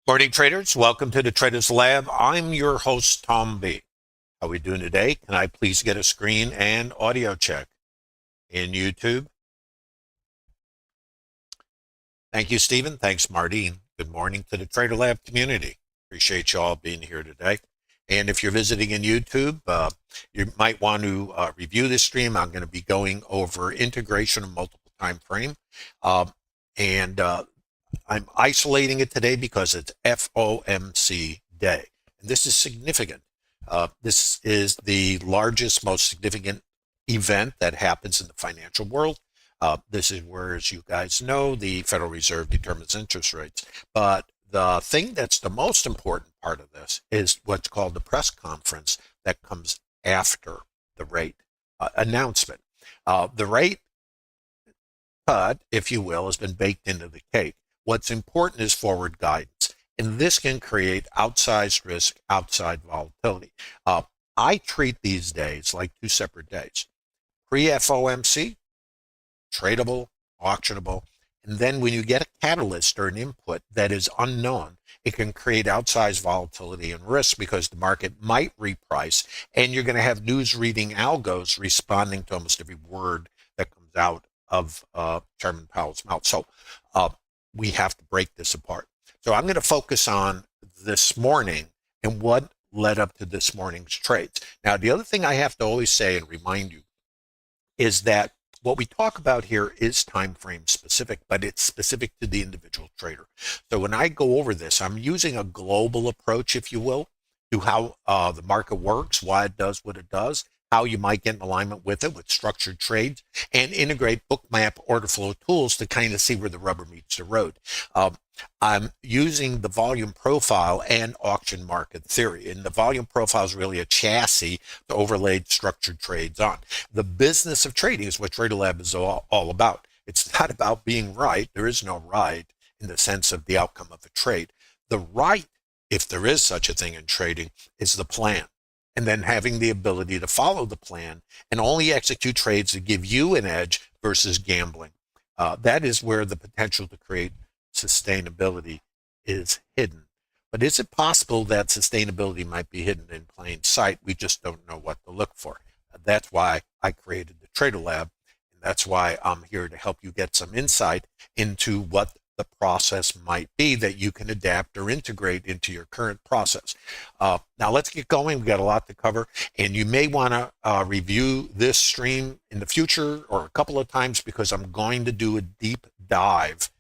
Morning traders, welcome to the Traders Lab. I'm your host, Tom B. How are we doing today? Can I please get a screen and audio check in YouTube? Thank you, Stephen. Thanks, Mardine. Good morning to the Trader Lab community. Appreciate you all being here today. And if you're visiting in YouTube, you might want to review this stream. I'm going to be going over integration of multiple time frame. I'm isolating it today because it's FOMC day. And this is significant. This is the largest, most significant event that happens in the financial world. This is where, as you guys know, the Federal Reserve determines interest rates. But the thing that's the most important part of this is what's called the press conference that comes after the rate announcement. The rate cut, if you will, has been baked into the cake. What's important is forward guidance, and this can create outsized risk, outside volatility. I treat these days like two separate days. Pre-FOMC, tradable, auctionable, and then when you get a catalyst or an input that is unknown, it can create outsized volatility and risk because the market might reprice, and you're going to have news reading algos responding to almost every word that comes out of Chairman Powell's mouth. So we have to break this apart. So I'm going to focus on this morning and what led up to this morning's trades. Now, the other thing I have to always say and remind you is that what we talk about here is time frame specific, but it's specific to the individual trader. So when I go over this, I'm using a global approach, if you will, to how the market works, why it does what it does, how you might get in alignment with it with structured trades, and integrate Bookmap order flow tools to kind of see where the rubber meets the road. I'm using the volume profile and auction market theory, and the volume profile is really a chassis to overlay structured trades on. The business of trading is what Trader Lab is all about. It's not about being right. There is no right in the sense of the outcome of a trade. The right, if there is such a thing in trading, is the plan. And then having the ability to follow the plan and only execute trades that give you an edge versus gambling. That is where the potential to create sustainability is hidden. But is it possible that sustainability might be hidden in plain sight? We just don't know what to look for. That's why I created the Trader Lab, and that's why I'm here to help you get some insight into what the process might be that you can adapt or integrate into your current process. Now let's get going. We've got a lot to cover, and you may want to review this stream in the future or a couple of times because I'm going to do a deep dive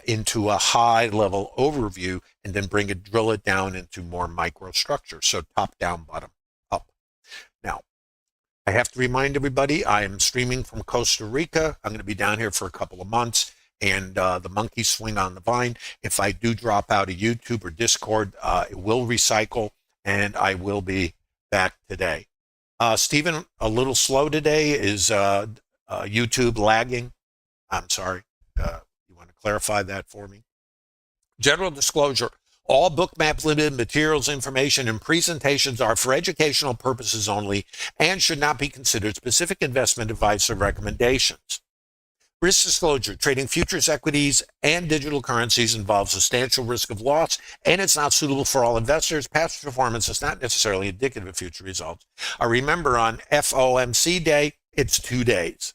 into a high level overview and then drill it down into more micro structure. So top down, bottom up. Now, I have to remind everybody, I am streaming from Costa Rica. I'm going to be down here for a couple of months, and the monkeys swing on the vine. If I do drop out of YouTube or Discord, it will recycle, and I will be back today. Stephen, a little slow today. Is YouTube lagging? I'm sorry. You want to clarify that for me? General disclosure. All Bookmap Ltd. materials, information, and presentations are for educational purposes only and should not be considered specific investment advice or recommendations. Risk disclosure. Trading futures, equities, and digital currencies involves substantial risk of loss, and it's not suitable for all investors. Past performance is not necessarily indicative of future results. Remember, on FOMC day, it's 2 days.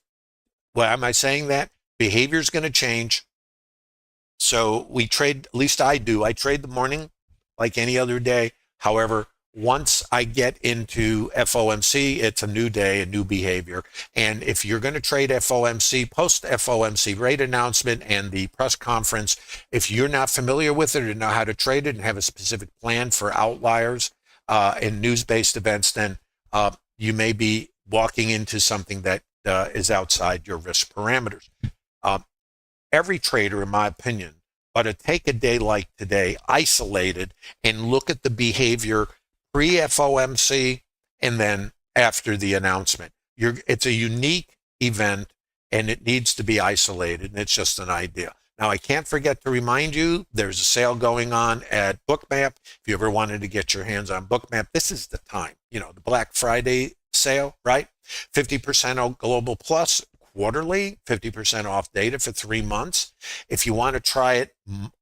Why am I saying that? Behavior is going to change. So we trade, at least I do. I trade the morning like any other day. However, once I get into FOMC, it's a new day, a new behavior. And if you're going to trade FOMC, post FOMC rate announcement and the press conference, if you're not familiar with it or know how to trade it and have a specific plan for outliers and news-based events, then you may be walking into something that is outside your risk parameters. Every trader, in my opinion, ought to take a day like today, isolated, and look at the behavior pre-FOMC and then after the announcement. It's a unique event, and it needs to be isolated, and it's just an idea. Now, I can't forget to remind you, there's a sale going on at Bookmap. If you ever wanted to get your hands on Bookmap, this is the time. You know, the Black Friday sale, right? 50% on Global Plus quarterly, 50% off data for 3 months. If you want to try it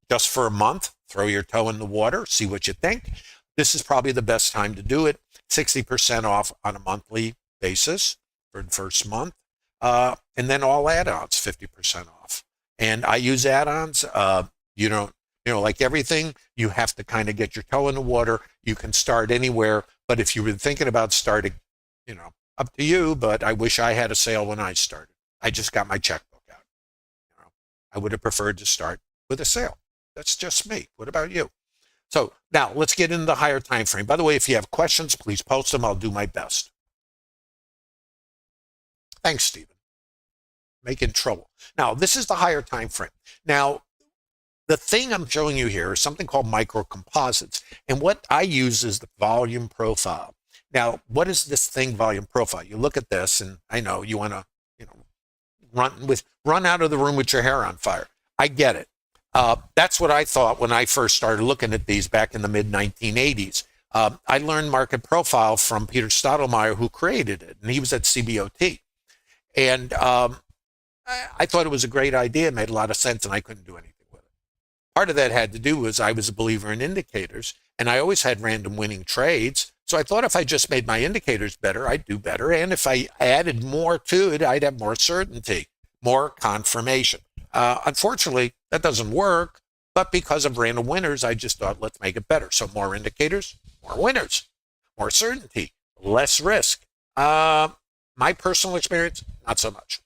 just for a month, throw your toe in the water, see what you think. This is probably the best time to do it. 60% off on a monthly basis for the first month. And then all add-ons, 50% off. And I use add-ons. You don't, like everything, you have to kind of get your toe in the water. You can start anywhere. But if you were thinking about starting, up to you, but I wish I had a sale when I started. I just got my checkbook out. I would have preferred to start with a sale. That's just me. What about you? So now let's get into the higher time frame. By the way, if you have questions, please post them. I'll do my best. Thanks, Stephen. Making trouble. Now, this is the higher time frame. Now, the thing I'm showing you here is something called micro composites. And what I use is the volume profile. Now, what is this thing, volume profile? You look at this, and I know you want to, run out of the room with your hair on fire. I get it. That's what I thought when I first started looking at these back in the mid-1980s. I learned market profile from Peter Stottlemyre, who created it, and he was at CBOT. And I thought it was a great idea, made a lot of sense, and I couldn't do anything with it. Part of that had to do was I was a believer in indicators, and I always had random winning trades. So I thought if I just made my indicators better, I'd do better. And if I added more to it, I'd have more certainty, more confirmation. Unfortunately, that doesn't work. But because of random winners, I just thought, let's make it better. So more indicators, more winners, more certainty, less risk. My personal experience, not so much.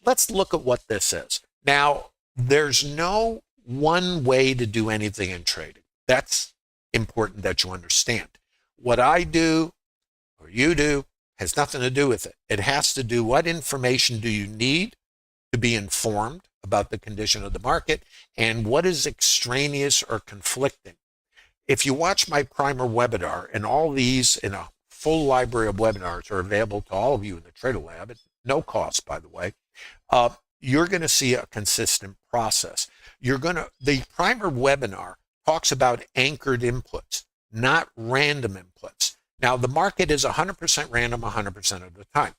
Let's look at what this is. Now, there's no one way to do anything in trading. That's important that you understand. What I do or you do has nothing to do with it. It has to do what information do you need to be informed about the condition of the market and what is extraneous or conflicting. If you watch my primer webinar, and all these in a full library of webinars are available to all of you in the Trader Lab at no cost, by the way, you're going to see a consistent process. The primer webinar talks about anchored inputs, not random inputs. Now, the market is 100% random 100% of the time.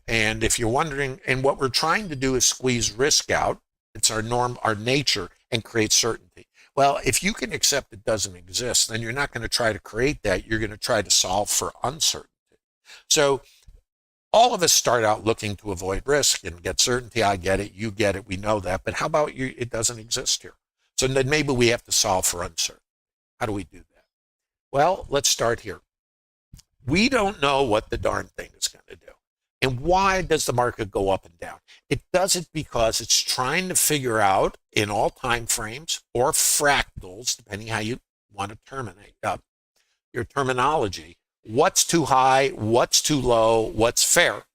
And if you're wondering, and what we're trying to do is squeeze risk out. It's our norm, our nature, and create certainty. Well, if you can accept it doesn't exist, then you're not going to try to create that. You're going to try to solve for uncertainty. So all of us start out looking to avoid risk and get certainty. I get it. You get it. We know that. But how about you? It doesn't exist here. So then maybe we have to solve for uncertainty. How do we do that? Well, let's start here. We don't know what the darn thing is going to do. And why does the market go up and down? It does it because it's trying to figure out in all time frames or fractals, depending how you want to terminate your terminology, what's too high, what's too low, what's fair.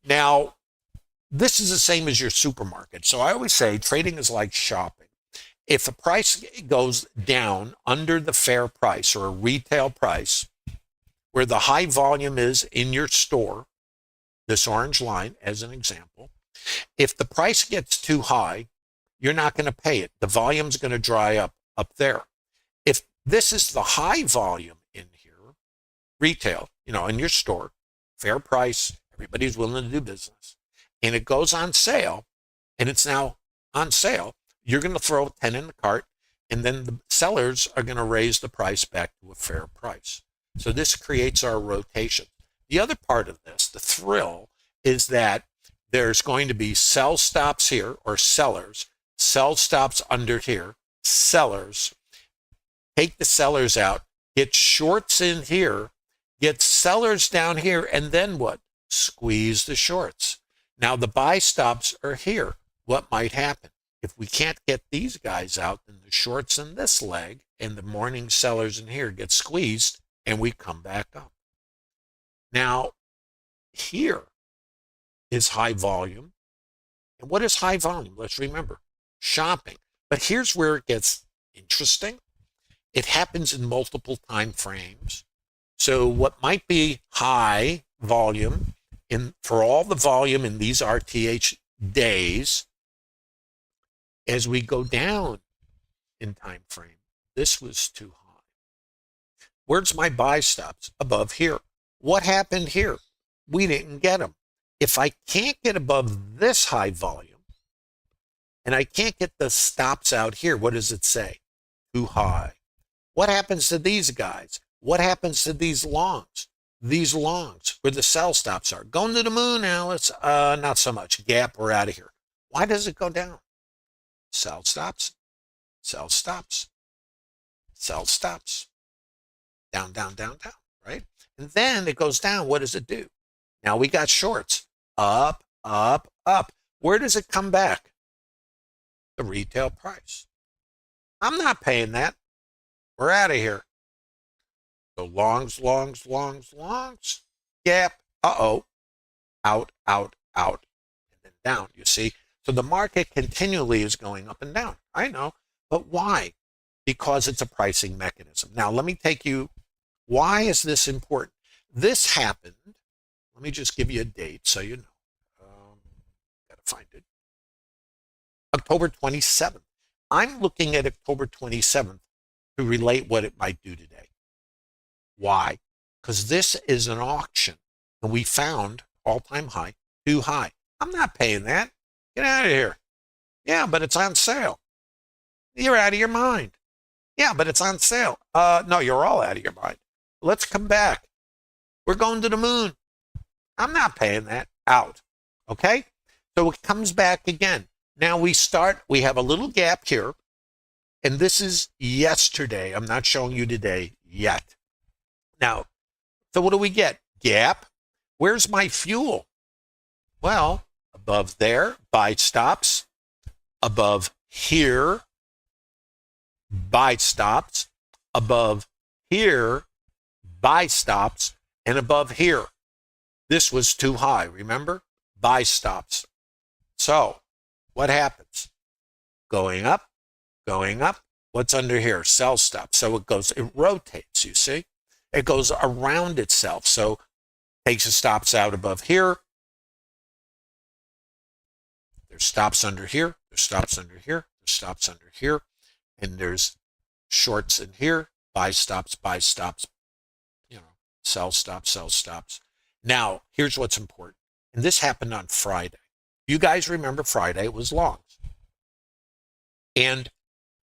Now, this is the same as your supermarket. So I always say trading is like shopping. If a price goes down under the fair price or a retail price, where the high volume is in your store, this orange line as an example, if the price gets too high, you're not going to pay it. The volume's going to dry up there. If this is the high volume in here, retail, in your store, fair price, everybody's willing to do business, and it goes on sale, and it's now on sale, you're going to throw 10 in the cart, and then the sellers are going to raise the price back to a fair price. So this creates our rotation. The other part of this, the thrill, is that there's going to be sell stops here, or sellers, sell stops under here, sellers, take the sellers out, get shorts in here, get sellers down here, and then what? Squeeze the shorts. Now the buy stops are here. What might happen? If we can't get these guys out, then the shorts in this leg and the morning sellers in here get squeezed, and we come back up. Now, here is high volume. And what is high volume? Let's remember, shopping. But here's where it gets interesting. It happens in multiple time frames. So what might be high volume for all the volume in these RTH days, as we go down in time frame, this was too high. Where's my buy stops? Above here. What happened here? We didn't get them. If I can't get above this high volume, and I can't get the stops out here, what does it say? too high. What happens to these guys? What happens to these longs? These longs, where the sell stops are. Going to the moon, Alice? Not so much. Gap, we're out of here. Why does it go down? Sell stops, sell stops, sell stops. Down, down, down, down, right? And then it goes down. What does it do? Now we got shorts. Up, up, up. Where does it come back? The retail price. I'm not paying that. We're out of here. So longs, longs, longs, longs. Gap. Uh-oh. Out, out, out. And then down, you see? So the market continually is going up and down. I know. But why? Because it's a pricing mechanism. Now, let me take you. Why is this important? This happened. Let me just give you a date so you know. Gotta find it. October 27th. I'm looking at October 27th to relate what it might do today. Why? Because this is an auction, and we found all-time high, too high. I'm not paying that. Get out of here. Yeah, but it's on sale. You're out of your mind. Yeah, but it's on sale. No, you're all out of your mind. Let's come back. We're going to the moon. I'm not paying that. Out. Okay? So it comes back again. Now we have a little gap here, and this is yesterday. I'm not showing you today yet. Now, so what do we get? Gap. Where's my fuel? Well, above there, buy stops. Above here, buy stops. Above here, buy stops. And above here, this was too high, remember? Buy stops. So, what happens? Going up, going up. What's under here? Sell stop. So it rotates, you see? It goes around itself. So takes the stops out above here. There's stops under here. There's stops under here. There's stops under here. And there's shorts in here. Buy stops, sell stops, sell stops. Now, here's what's important. And this happened on Friday. You guys remember Friday, it was longs. And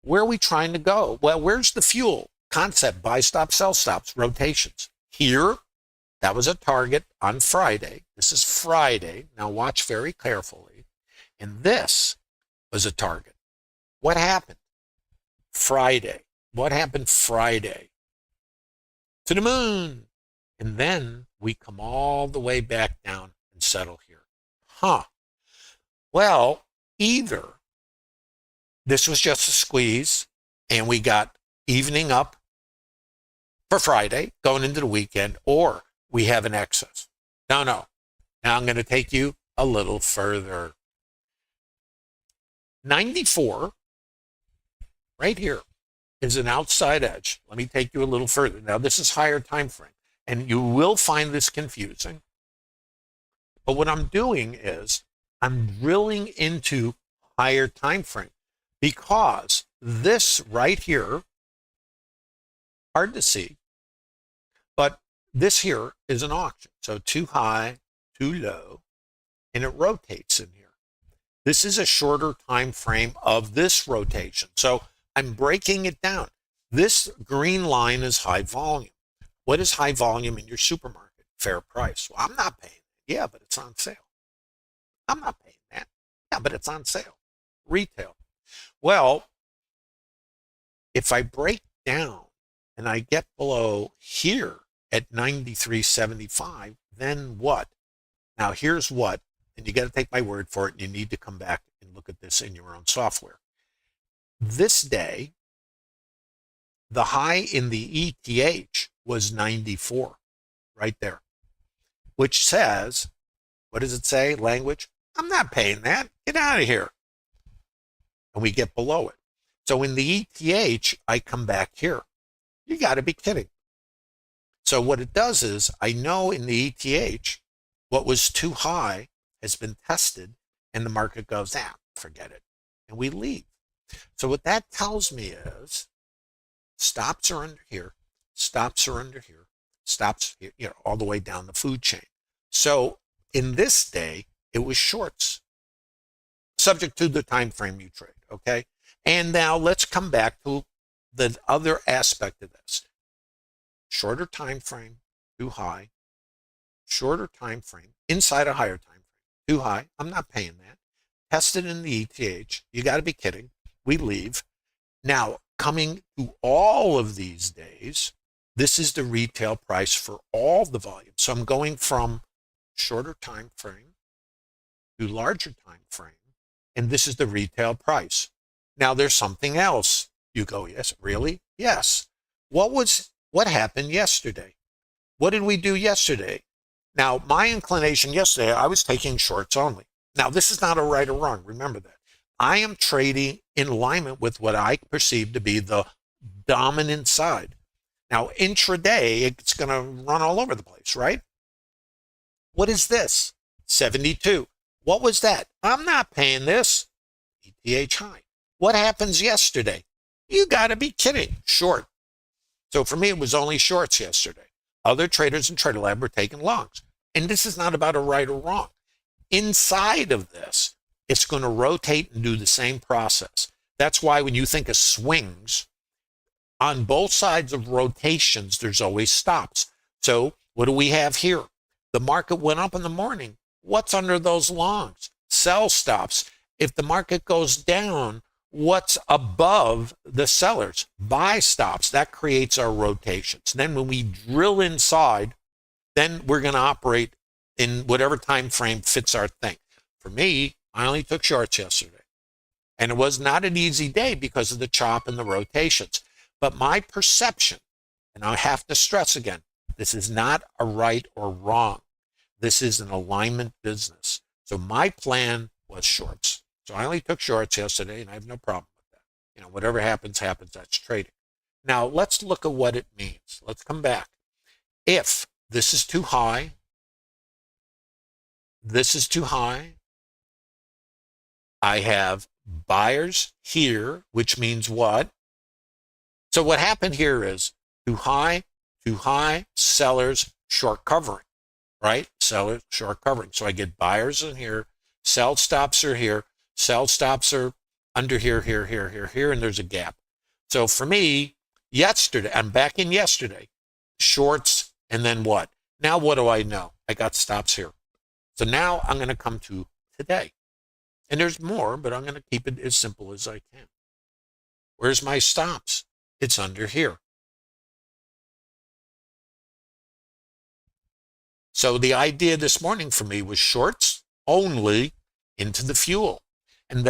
where are we trying to go? Well, where's the fuel? Concept, buy stops, sell stops, rotations. Here, that was a target on Friday. This is Friday. Now watch very carefully. And this was a target. What happened? Friday. What happened Friday? To the moon. And then we come all the way back down and settle here. Well, either this was just a squeeze and we got evening up for Friday going into the weekend, or we have an excess. No. Now I'm going to take you a little further. 94 right here is an outside edge. Let me take you a little further. Now this is higher time frame, and you will find this confusing. But what I'm doing is I'm drilling into higher time frame, because this right here, hard to see, but this here is an auction. So too high, too low, and it rotates in here. This is a shorter time frame of this rotation. So I'm breaking it down. This green line is high volume. What is high volume in your supermarket? Fair price. Well, I'm not paying it. Yeah, but it's on sale. I'm not paying that. Yeah, but it's on sale. Retail. Well, if I break down and I get below here at 93.75, then what? Now here's what, and you got to take my word for it, and you need to come back and look at this in your own software. This day, the high in the ETH was 94, right there, which says, what does it say? Language? I'm not paying that. Get out of here. And we get below it. So in the ETH, I come back here. You got to be kidding. So what it does is, I know in the ETH, what was too high has been tested, and the market goes, forget it. And we leave. So what that tells me is, stops are under here, stops are under here, stops here, all the way down the food chain. So in this day, it was shorts, subject to the time frame you trade, okay? And now let's come back to the other aspect of this. Shorter time frame, too high. Shorter time frame, inside a higher time frame, too high. I'm not paying that. Tested in the ETH. You got to be kidding. We leave. Now, coming to all of these days, this is the retail price for all the volume. So I'm going from shorter time frame to larger time frame, and this is the retail price. Now there's something else. You go, yes, really? Yes. What happened yesterday? What did we do yesterday? Now, my inclination yesterday, I was taking shorts only. Now, this is not a right or wrong. Remember that. I am trading in alignment with what I perceive to be the dominant side. Now, intraday, it's going to run all over the place, right? What is this? 72. What was that? I'm not paying this. ETH high. What happens yesterday? You got to be kidding. Short. So for me, it was only shorts yesterday. Other traders in Trader Lab were taking longs. And this is not about a right or wrong. Inside of this, it's going to rotate and do the same process. That's why when you think of swings, on both sides of rotations, there's always stops. So what do we have here? The market went up in the morning. What's under those longs? Sell stops. If the market goes down, what's above the sellers? Buy stops. That creates our rotations. Then when we drill inside, then we're going to operate in whatever time frame fits our thing. For me, I only took shorts yesterday. And it was not an easy day because of the chop and the rotations. But my perception, and I have to stress again, this is not a right or wrong. This is an alignment business. So my plan was shorts. So I only took shorts yesterday, and I have no problem with that. Whatever happens, happens. That's trading. Now, let's look at what it means. Let's come back. If this is too high, this is too high, I have buyers here, which means what? So what happened here is too high, sellers, short covering, right? Sellers, short covering. So I get buyers in here, sell stops are here, sell stops are under here, and there's a gap. So for me, yesterday, I'm back in yesterday, shorts, and then what? Now what do I know? I got stops here. So now I'm going to come to today. And there's more, but I'm going to keep it as simple as I can. Where's my stops? It's under here. So the idea this morning for me was shorts only into the fuel. And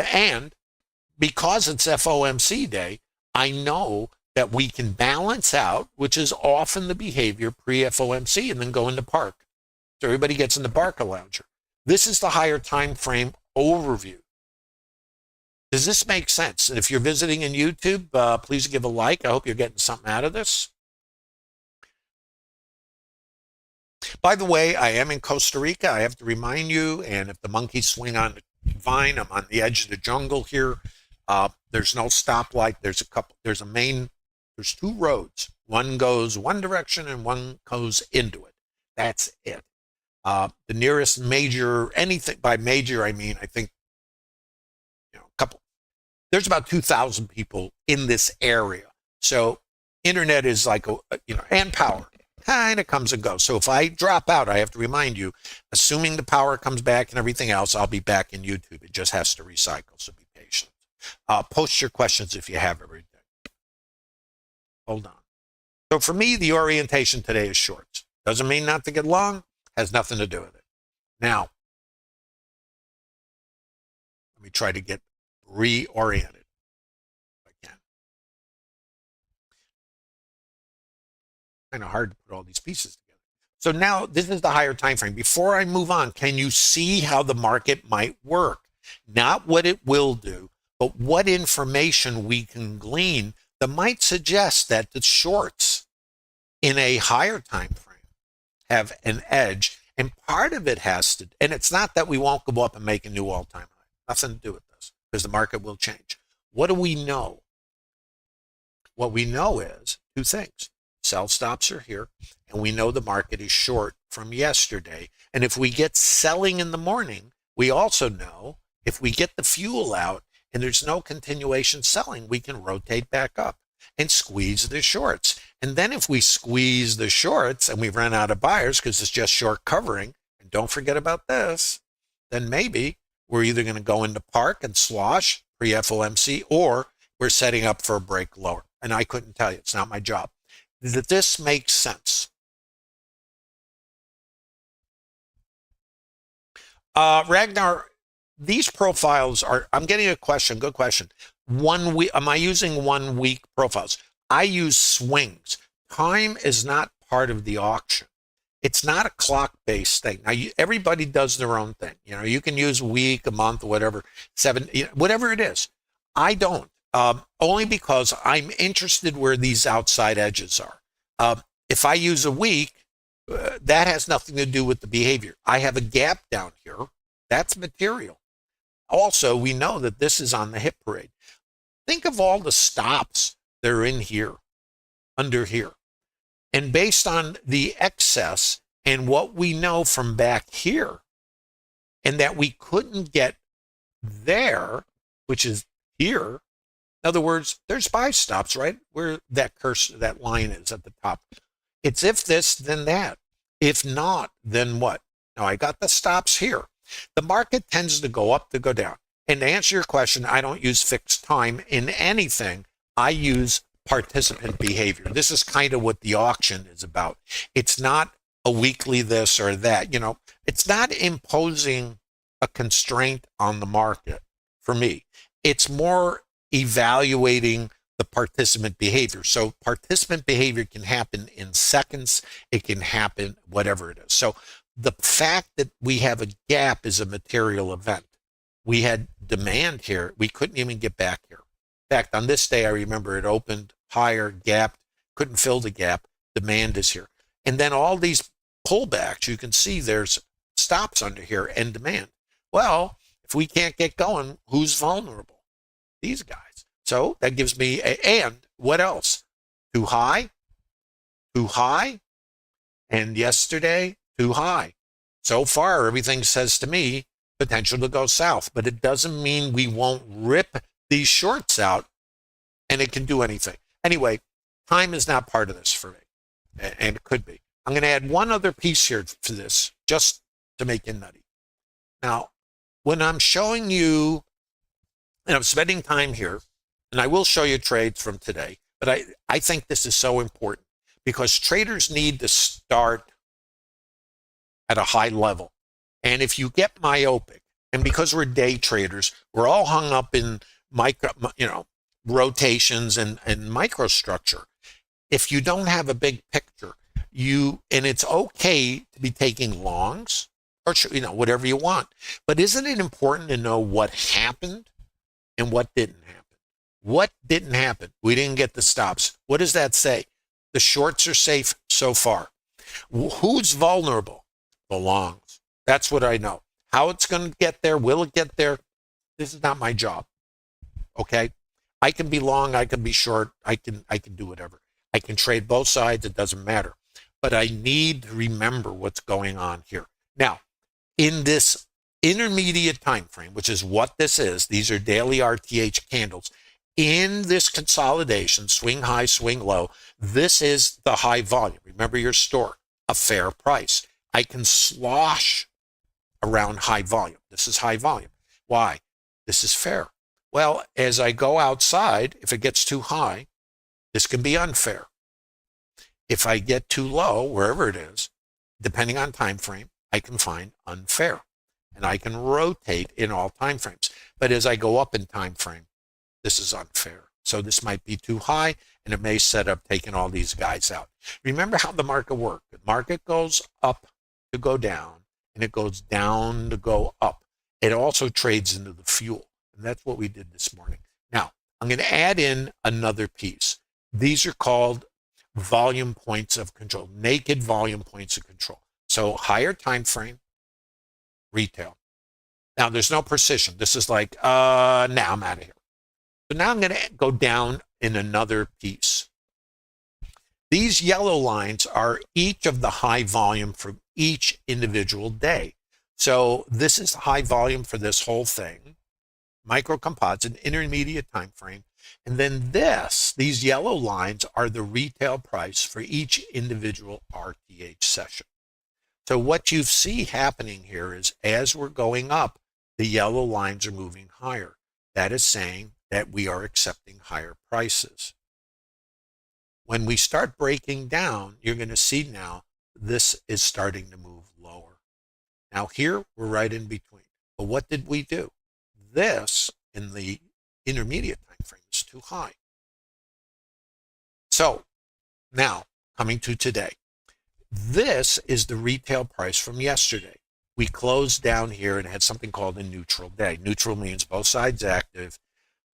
because it's FOMC day, I know that we can balance out, which is often the behavior pre-FOMC, and then go into park. So everybody gets in the Barca lounger. This is the higher time frame overview. Does this make sense? And if you're visiting in YouTube, please give a like. I hope you're getting something out of this. By the way, I am in Costa Rica. I have to remind you, and if the monkeys swing on the vine, I'm on the edge of the jungle here. There's no stoplight. There's two roads. One goes one direction and one goes into it. That's it. The nearest major, anything by major, I mean, I think, there's about 2,000 people in this area. So internet is like, and power kind of comes and goes. So if I drop out, I have to remind you, assuming the power comes back and everything else, I'll be back in YouTube. It just has to recycle, so be patient. Post your questions if you have everything. Hold on. So for me, the orientation today is shorts. Doesn't mean not to get long, has nothing to do with it. Now, let me try to get reoriented if I can. Kind of hard to put all these pieces together. So now this is the higher time frame. Before I move on, can you see how the market might work? Not what it will do, but what information we can glean that might suggest that the shorts in a higher time frame have an edge. And part of it has to, and it's not that we won't go up and make a new all-time high. Nothing to do with this, because the market will change. What do we know? What we know is two things. Sell stops are here, and we know the market is short from yesterday. And if we get selling in the morning, we also know if we get the fuel out and there's no continuation selling, we can rotate back up. and squeeze the shorts. And then if we squeeze the shorts and we run out of buyers because it's just short covering, and don't forget about this, then maybe we're either going to go into park and slosh pre-FOMC, or we're setting up for a break lower. And I couldn't tell you. It's not my job. That this makes sense. Ragnar, these profiles are, I'm getting a question, good question. 1 week, am I using 1 week profiles? I use swings. Time is not part of the auction. It's not a clock-based thing. Now, everybody does their own thing. You know, you can use a week, a month, whatever, whatever it is. I don't, only because I'm interested where these outside edges are. If I use a week, that has nothing to do with the behavior. I have a gap down here. That's material. Also, we know that this is on the hit parade. Think of all the stops that are in here, under here. And based on the excess and what we know from back here, and that we couldn't get there, which is here. In other words, there's buy stops, right? Where that cursor, that line is at the top. It's if this, then that. If not, then what? Now, I got the stops here. The market tends to go up, to go down. And to answer your question, I don't use fixed time in anything. I use participant behavior. This is kind of what the auction is about. It's not a weekly this or that. You know, it's not imposing a constraint on the market for me. It's more evaluating the participant behavior. So participant behavior can happen in seconds. It can happen whatever it is. So the fact that we have a gap is a material event. We had demand here. We couldn't even get back here. In fact, on this day, I remember it opened higher, gapped, couldn't fill the gap. Demand is here. And then all these pullbacks, you can see there's stops under here and demand. Well, if we can't get going, who's vulnerable? These guys. So that gives me and what else? Too high, and yesterday, too high. So far, everything says to me, potential to go south, but it doesn't mean we won't rip these shorts out and it can do anything. Anyway, time is not part of this for me, and it could be. I'm going to add one other piece here for this, just to make it nutty. Now, when I'm showing you, and I'm spending time here, and I will show you trades from today, but I think this is so important because traders need to start at a high level. And if you get myopic, and because we're day traders, we're all hung up in rotations and microstructure. If you don't have a big picture, and it's okay to be taking longs or whatever you want, but isn't it important to know what happened and what didn't happen? What didn't happen? We didn't get the stops. What does that say? The shorts are safe so far. Who's vulnerable? The longs. That's what I know. How it's going to get there, will it get there? This is not my job. Okay? I can be long, I can be short, I can do whatever. I can trade both sides, it doesn't matter. But I need to remember what's going on here. Now, in this intermediate time frame, which is what this is, these are daily RTH candles. In this consolidation, swing high, swing low, this is the high volume. Remember your store, a fair price. I can slosh around high volume. This is high volume. Why? This is fair. Well, as I go outside, if it gets too high, this can be unfair. If I get too low, wherever it is, depending on time frame, I can find unfair. And I can rotate in all time frames. But as I go up in time frame, this is unfair. So this might be too high, and it may set up taking all these guys out. Remember how the market works. The market goes up to go down, and it goes down to go up. It also trades into the fuel, and that's what we did this morning. Now, I'm going to add in another piece. These are called volume points of control, naked volume points of control. So higher time frame, retail. Now, there's no precision. This is like, now I'm out of here. So now I'm going to go down in another piece. These yellow lines are each of the high volume for each individual day. So this is high volume for this whole thing. micro composite, intermediate time frame. And then these yellow lines are the retail price for each individual RTH session. So what you see happening here is as we're going up, the yellow lines are moving higher. That is saying that we are accepting higher prices. When we start breaking down, you're going to see now this is starting to move lower. Now here, we're right in between. But what did we do? This, in the intermediate time frame, is too high. So now, coming to today. This is the retail price from yesterday. We closed down here and had something called a neutral day. Neutral means both sides active.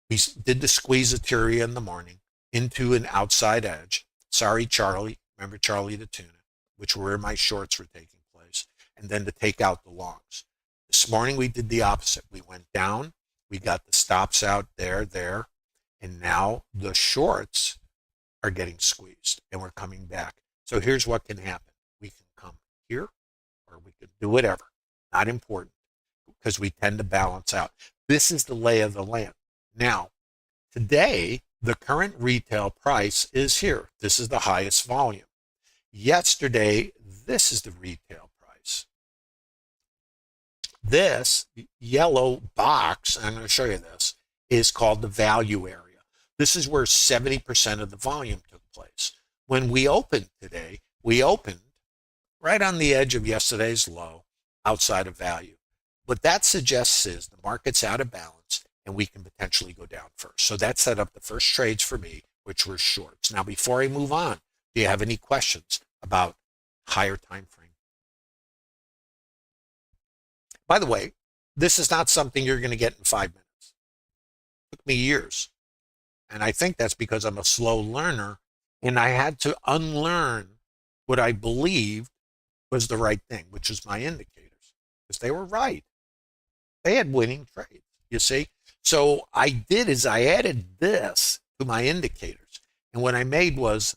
We did the squeezatoria in the morning into an outside edge. Sorry, Charlie. Remember Charlie the tuna, which were where my shorts were taking place, and then to take out the longs. This morning we did the opposite. We went down. We got the stops out there, and now the shorts are getting squeezed, and we're coming back. So here's what can happen. We can come here, or we could do whatever. Not important, because we tend to balance out. This is the lay of the land. Now, today, the current retail price is here. This is the highest volume. Yesterday, this is the retail price. This yellow box, I'm going to show you this, is called the value area. This is where 70% of the volume took place. When we opened today, we opened right on the edge of yesterday's low outside of value. What that suggests is the market's out of balance and we can potentially go down first. So that set up the first trades for me, which were shorts. Now, before I move on, do you have any questions about higher time frame? By the way, this is not something you're going to get in 5 minutes. It took me years. And I think that's because I'm a slow learner. And I had to unlearn what I believed was the right thing, which is my indicators, because they were right. They had winning trades, you see? So I did is I added this to my indicators. And what I made was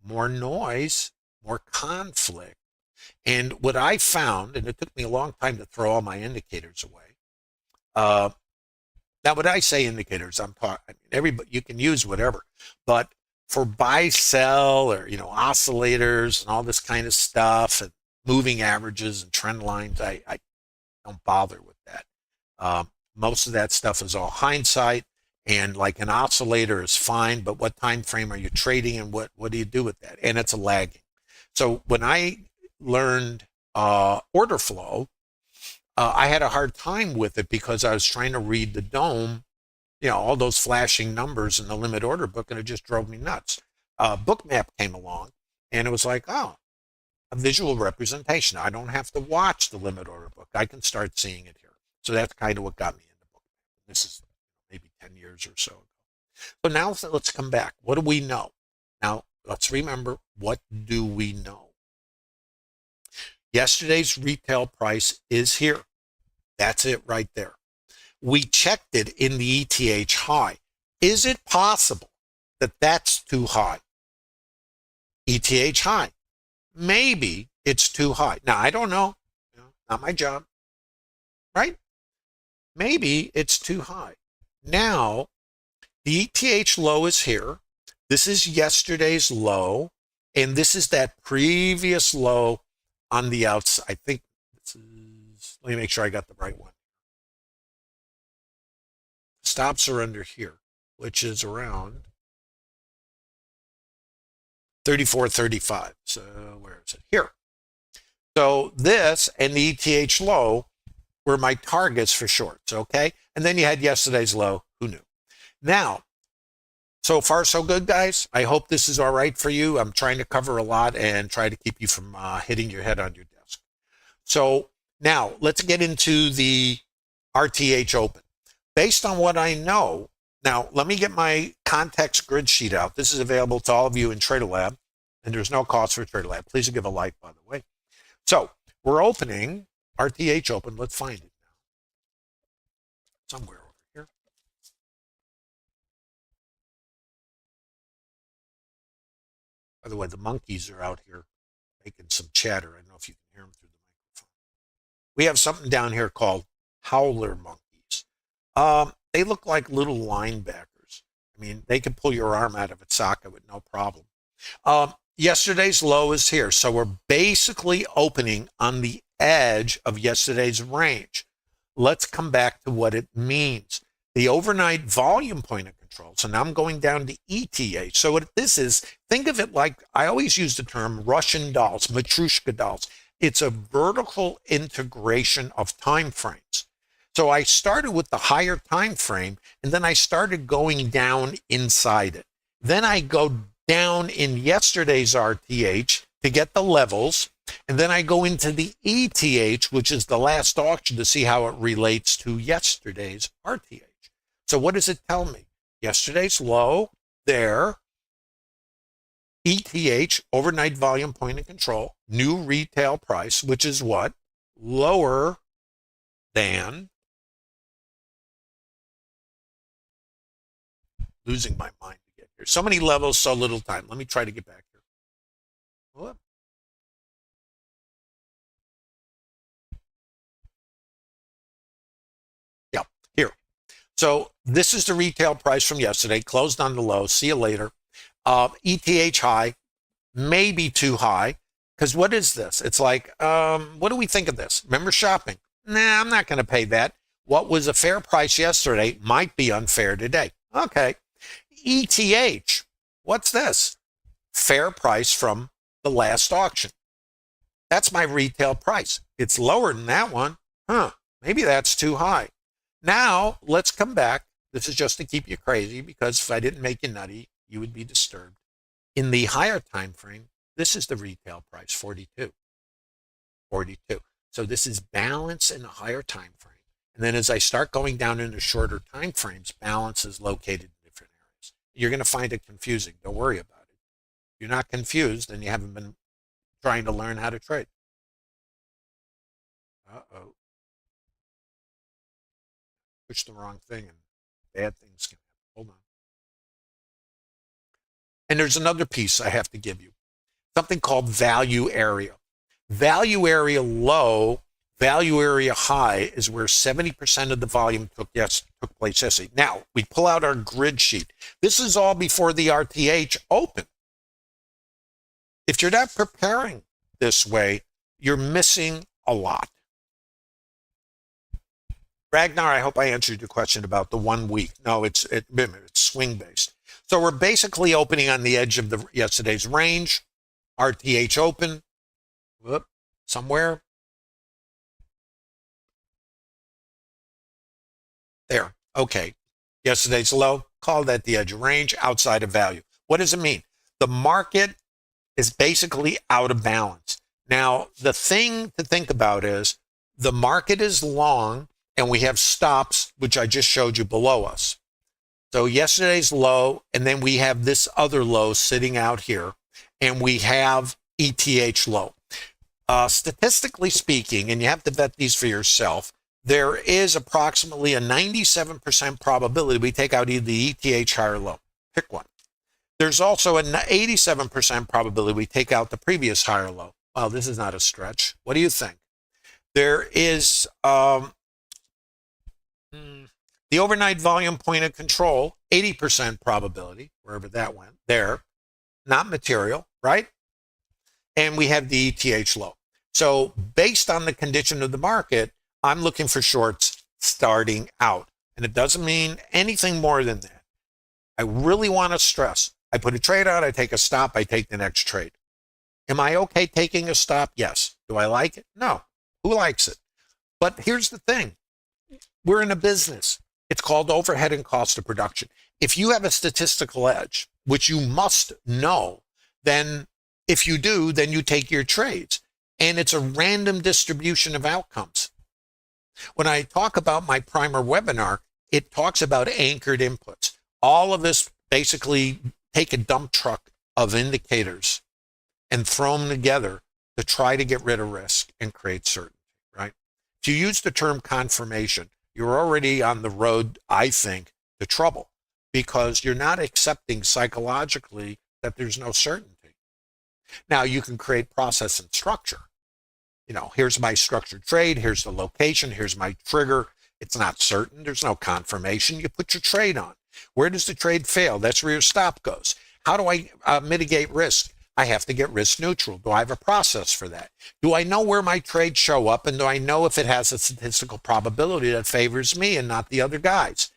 more noise, more conflict. And what I found, and it took me a long time to throw all my indicators away. Now, when I say indicators, I'm talking, everybody, you can use whatever, but for buy, sell, or, oscillators and all this kind of stuff, and moving averages and trend lines, I don't bother with that. Most of that stuff is all hindsight, and like an oscillator is fine, but what time frame are you trading, and what do you do with that? And it's a lagging. So when I learned order flow, I had a hard time with it because I was trying to read the DOM, all those flashing numbers in the limit order book, and it just drove me nuts. Bookmap came along, and it was like, oh, a visual representation. I don't have to watch the limit order book. I can start seeing it here. So that's kind of what got me into Bookmap. This is maybe 10 years or so ago. So now let's come back. What do we know? Now, let's remember, what do we know? Yesterday's retail price is here. That's it right there. We checked it in the ETH high. Is it possible that that's too high? ETH high. Maybe it's too high. Now, I don't know. Not my job. Right? Maybe it's too high. Now, the ETH low is here. This is yesterday's low. And this is that previous low on the outside. I think this is, let me make sure I got the right one. Stops are under here, which is around 34.35. So where is it? Here. So this and the ETH low were my targets for shorts, okay? And then you had yesterday's low. Who knew? Now, so far so good, guys. I hope this is all right for you. I'm trying to cover a lot and try to keep you from hitting your head on your desk. So now let's get into the RTH open. Based on what I know, now let me get my context grid sheet out. This is available to all of you in TraderLab, and there's no cost for TraderLab. Please give a like, by the way. So we're opening RTH open. Let's find it now. Somewhere over here. By the way, the monkeys are out here making some chatter. I don't know if you can hear them through the microphone. We have something down here called howler monkeys. They look like little linebackers. I mean, they can pull your arm out of its socket with no problem. Yesterday's low is here. So we're basically opening on the edge of yesterday's range. Let's come back to what it means. The overnight volume point of control. So now I'm going down to ETH. So what this is, think of it like, I always use the term Russian dolls, Matryoshka dolls. It's a vertical integration of time frames. So I started with the higher time frame, and then I started going down inside it. Then I go down in yesterday's RTH to get the levels, and then I go into the ETH, which is the last auction, to see how it relates to yesterday's RTH. So what does it tell me? Yesterday's low there, ETH, overnight volume point of control, new retail price, which is what? Lower than, losing my mind to get here. So many levels, so little time. Let me try to get back here. Whoop. Yeah, here. So this is the retail price from yesterday, closed on the low. See you later. ETH high, maybe too high, because what is this? It's like, what do we think of this? Remember shopping? Nah, I'm not going to pay that. What was a fair price yesterday might be unfair today. Okay. ETH, what's this? Fair price from the last auction. That's my retail price. It's lower than that one. Maybe that's too high. Now, let's come back. This is just to keep you crazy, because if I didn't make you nutty, you would be disturbed. In the higher time frame, this is the retail price, 42. 42. So this is balance in a higher time frame. And then as I start going down into shorter time frames, balance is located in different areas. You're going to find it confusing. Don't worry about it. If you're not confused, then you haven't been trying to learn how to trade. Uh-oh. Push the wrong thing and bad things can happen. Hold on. And there's another piece I have to give you. Something called value area. Value area low, value area high is where 70% of the volume took place yesterday. Now, we pull out our grid sheet. This is all before the RTH open. If you're not preparing this way, you're missing a lot. Ragnar, I hope I answered your question about the 1 week. No, it's swing based. So we're basically opening on the edge of yesterday's range. RTH open. Whoop, somewhere. There. Okay. Yesterday's low. Call that the edge of range, outside of value. What does it mean? The market is basically out of balance. Now, the thing to think about is the market is long, and we have stops, which I just showed you below us. So yesterday's low, and then we have this other low sitting out here, and we have ETH low. Statistically speaking, and you have to vet these for yourself, there is approximately a 97% probability we take out either the ETH high or low. Pick one. There's also an 87% probability we take out the previous high or low. Well, this is not a stretch. What do you think? There is the overnight volume point of control, 80% probability, wherever that went, there, not material, right? And we have the ETH low. So based on the condition of the market, I'm looking for shorts starting out. And it doesn't mean anything more than that. I really want to stress, I put a trade out, I take a stop, I take the next trade. Am I okay taking a stop? Yes. Do I like it? No. Who likes it? But here's the thing. We're in a business. It's called overhead and cost of production. If you have a statistical edge, which you must know, then if you do, then you take your trades. And it's a random distribution of outcomes. When I talk about my primer webinar, it talks about anchored inputs. All of this basically take a dump truck of indicators and throw them together to try to get rid of risk and create certainty, right? If you use the term confirmation, you're already on the road, I think, to trouble, because you're not accepting psychologically that there's no certainty. Now, you can create process and structure. You know, here's my structured trade, here's the location, here's my trigger, It's not certain. There's no confirmation. You put your trade on. Where does the trade fail? That's where your stop goes. How do I mitigate risk? I have to get risk neutral. Do I have a process for that? Do I know where my trades show up, and do I know if it has a statistical probability that favors me and not the other guys?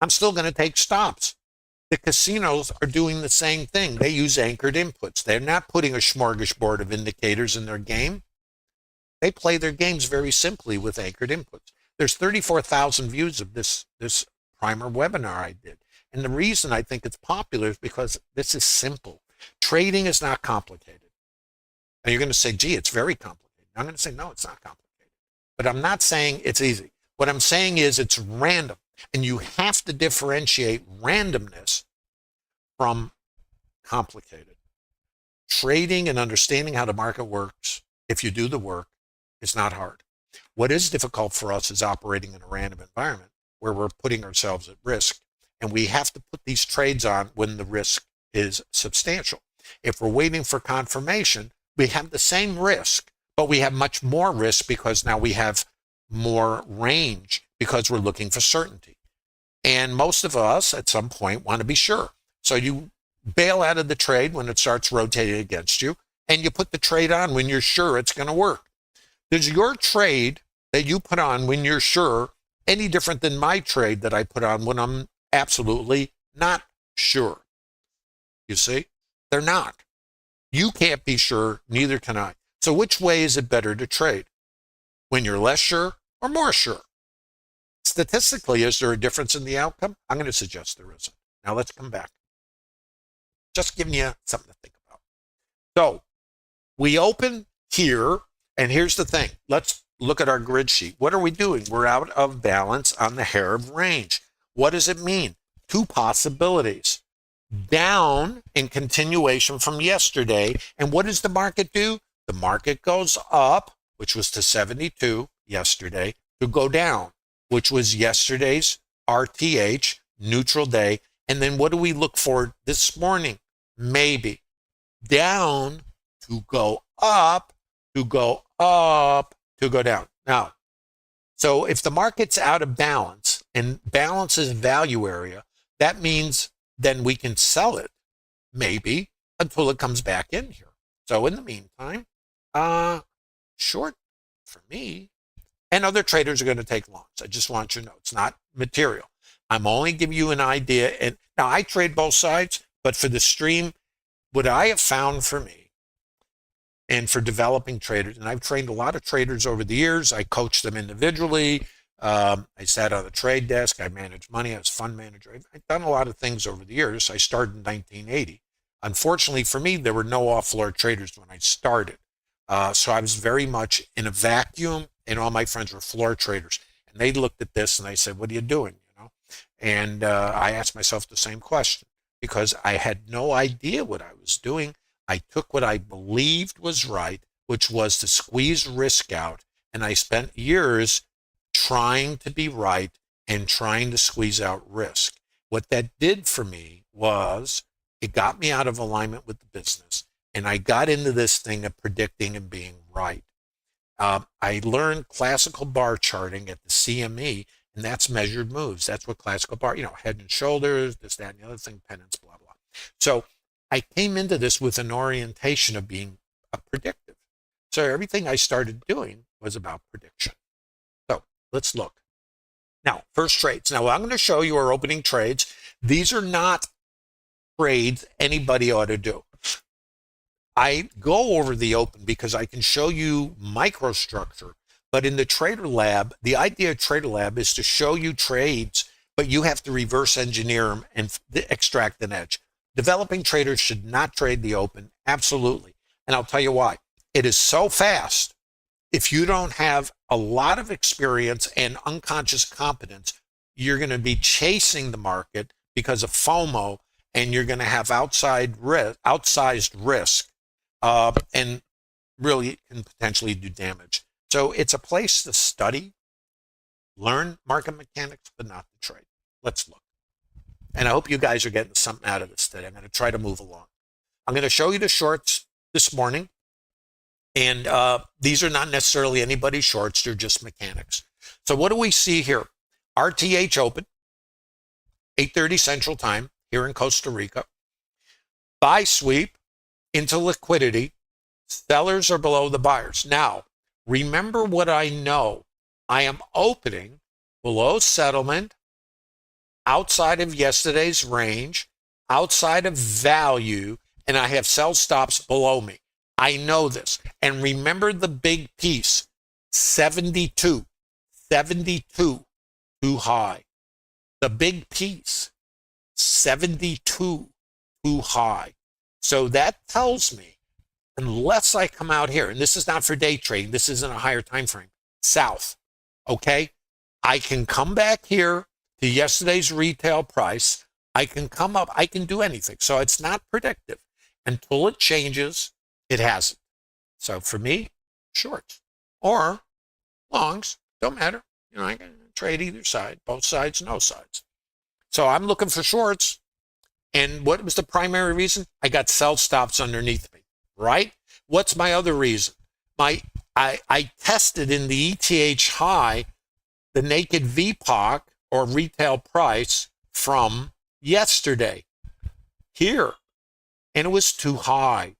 I'm still going to take stops. The casinos are doing the same thing. They use anchored inputs. They're not putting a smorgasbord of indicators in their game. They play their games very simply with anchored inputs. There's 34,000 views of this primer webinar I did. And the reason I think it's popular is because this is simple. Trading is not complicated. And you're going to say, gee, it's very complicated. I'm going to say, no, it's not complicated. But I'm not saying it's easy. What I'm saying is it's random. And you have to differentiate randomness from complicated. Trading and understanding how the market works, if you do the work, is not hard. What is difficult for us is operating in a random environment where we're putting ourselves at risk. And we have to put these trades on when the risk is substantial. If we're waiting for confirmation, we have the same risk, but we have much more risk because now we have more range because we're looking for certainty. And most of us at some point want to be sure. So you bail out of the trade when it starts rotating against you, and you put the trade on when you're sure it's going to work. Does your trade that you put on when you're sure any different than my trade that I put on when I'm absolutely not sure? You see, they're not. You can't be sure, neither can I. So which way is it better to trade? When you're less sure or more sure? Statistically, is there a difference in the outcome? I'm going to suggest there isn't. Now let's come back. Just giving you something to think about. So we open here, and here's the thing. Let's look at our grid sheet. What are we doing? We're out of balance on the hair of range. What does it mean? Two possibilities. Down in continuation from yesterday. And what does the market do? The market goes up, which was to 72 yesterday, to go down, which was yesterday's RTH, neutral day. And then what do we look for this morning? Maybe down to go up, to go up, to go down. Now, so if the market's out of balance, and balance is value area, that means then we can sell it, maybe, until it comes back in here. So in the meantime, short for me, and other traders are going to take longs. I just want you to know it's not material. I'm only giving you an idea. And now I trade both sides, but for the stream, what I have found for me and for developing traders, and I've trained a lot of traders over the years. I coach them individually. I sat on the trade desk. I managed money. I was a fund manager. I've done a lot of things over the years. I started in 1980. Unfortunately for me, there were no off-floor traders when I started. So I was very much in a vacuum, and all my friends were floor traders. And they looked at this and they said, what are you doing? You know? And I asked myself the same question because I had no idea what I was doing. I took what I believed was right, which was to squeeze risk out. And I spent years trying to be right and trying to squeeze out risk. What that did for me was it got me out of alignment with the business. And I got into this thing of predicting and being right. I learned classical bar charting at the CME, and that's measured moves. That's what classical bar, head and shoulders, this, that, and the other thing, pennants, blah, blah. So I came into this with an orientation of being predictive. So everything I started doing was about prediction. So let's look. Now, first trades. Now, I'm going to show you our opening trades. These are not trades anybody ought to do. I go over the open because I can show you microstructure, but in the Trader Lab, the idea of Trader Lab is to show you trades, but you have to reverse engineer them and extract an edge. Developing traders should not trade the open, absolutely. And I'll tell you why. It is so fast. If you don't have a lot of experience and unconscious competence, you're going to be chasing the market because of FOMO, and you're going to have outsized risk. And really can potentially do damage. So it's a place to study, learn market mechanics, but not to trade. Let's look. And I hope you guys are getting something out of this today. I'm going to try to move along. I'm going to show you the shorts this morning. And these are not necessarily anybody's shorts. They're just mechanics. So what do we see here? RTH open, 8:30 Central Time here in Costa Rica. Buy sweep into liquidity. Sellers are below the buyers. Now, remember what I know. I am opening below settlement, outside of yesterday's range, outside of value, and I have sell stops below me. I know this. And remember the big piece, 72, 72, too high. The big piece, 72, too high. So that tells me, unless I come out here, and this is not for day trading, this isn't a higher time frame, south, okay? I can come back here to yesterday's retail price. I can come up, I can do anything. So it's not predictive. Until it changes, it hasn't. So for me, shorts or longs, don't matter. You know, I can trade either side, both sides, no sides. So I'm looking for shorts. And what was the primary reason? I got sell stops underneath me, right? What's my other reason? I tested in the ETH high the naked VPOC or retail price from yesterday here, and it was too high.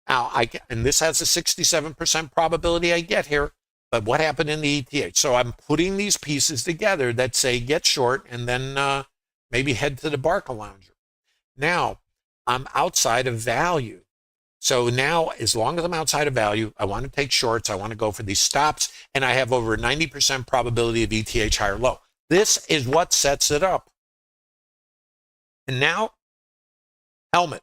Now, and this has a 67% probability I get here, but what happened in the ETH? So I'm putting these pieces together that say get short and then maybe head to the Barca Lounger. Now, I'm outside of value. So now, as long as I'm outside of value, I want to take shorts. I want to go for these stops, and I have over a 90% probability of ETH higher low. This is what sets it up. And now, helmet,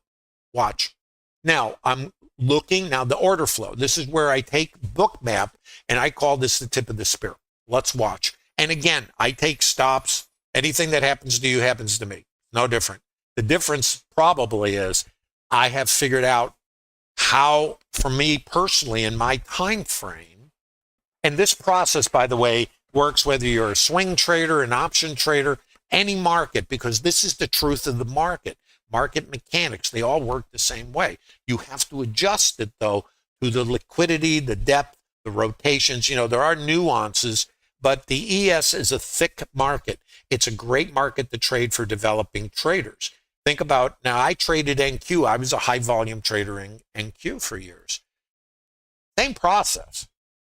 watch. Now, I'm looking, now the order flow. This is where I take Bookmap, and I call this the tip of the spear. Let's watch. And again, I take stops. Anything that happens to you happens to me. No different. The difference probably is I have figured out how, for me personally, in my time frame, and this process, by the way, works whether you're a swing trader, an option trader, any market, because this is the truth of the market. Market mechanics, they all work the same way. You have to adjust it, though, to the liquidity, the depth, the rotations. You know, there are nuances, but the ES is a thick market. It's a great market to trade for developing traders. Think about, now I traded NQ. I was a high volume trader in NQ for years. Same process,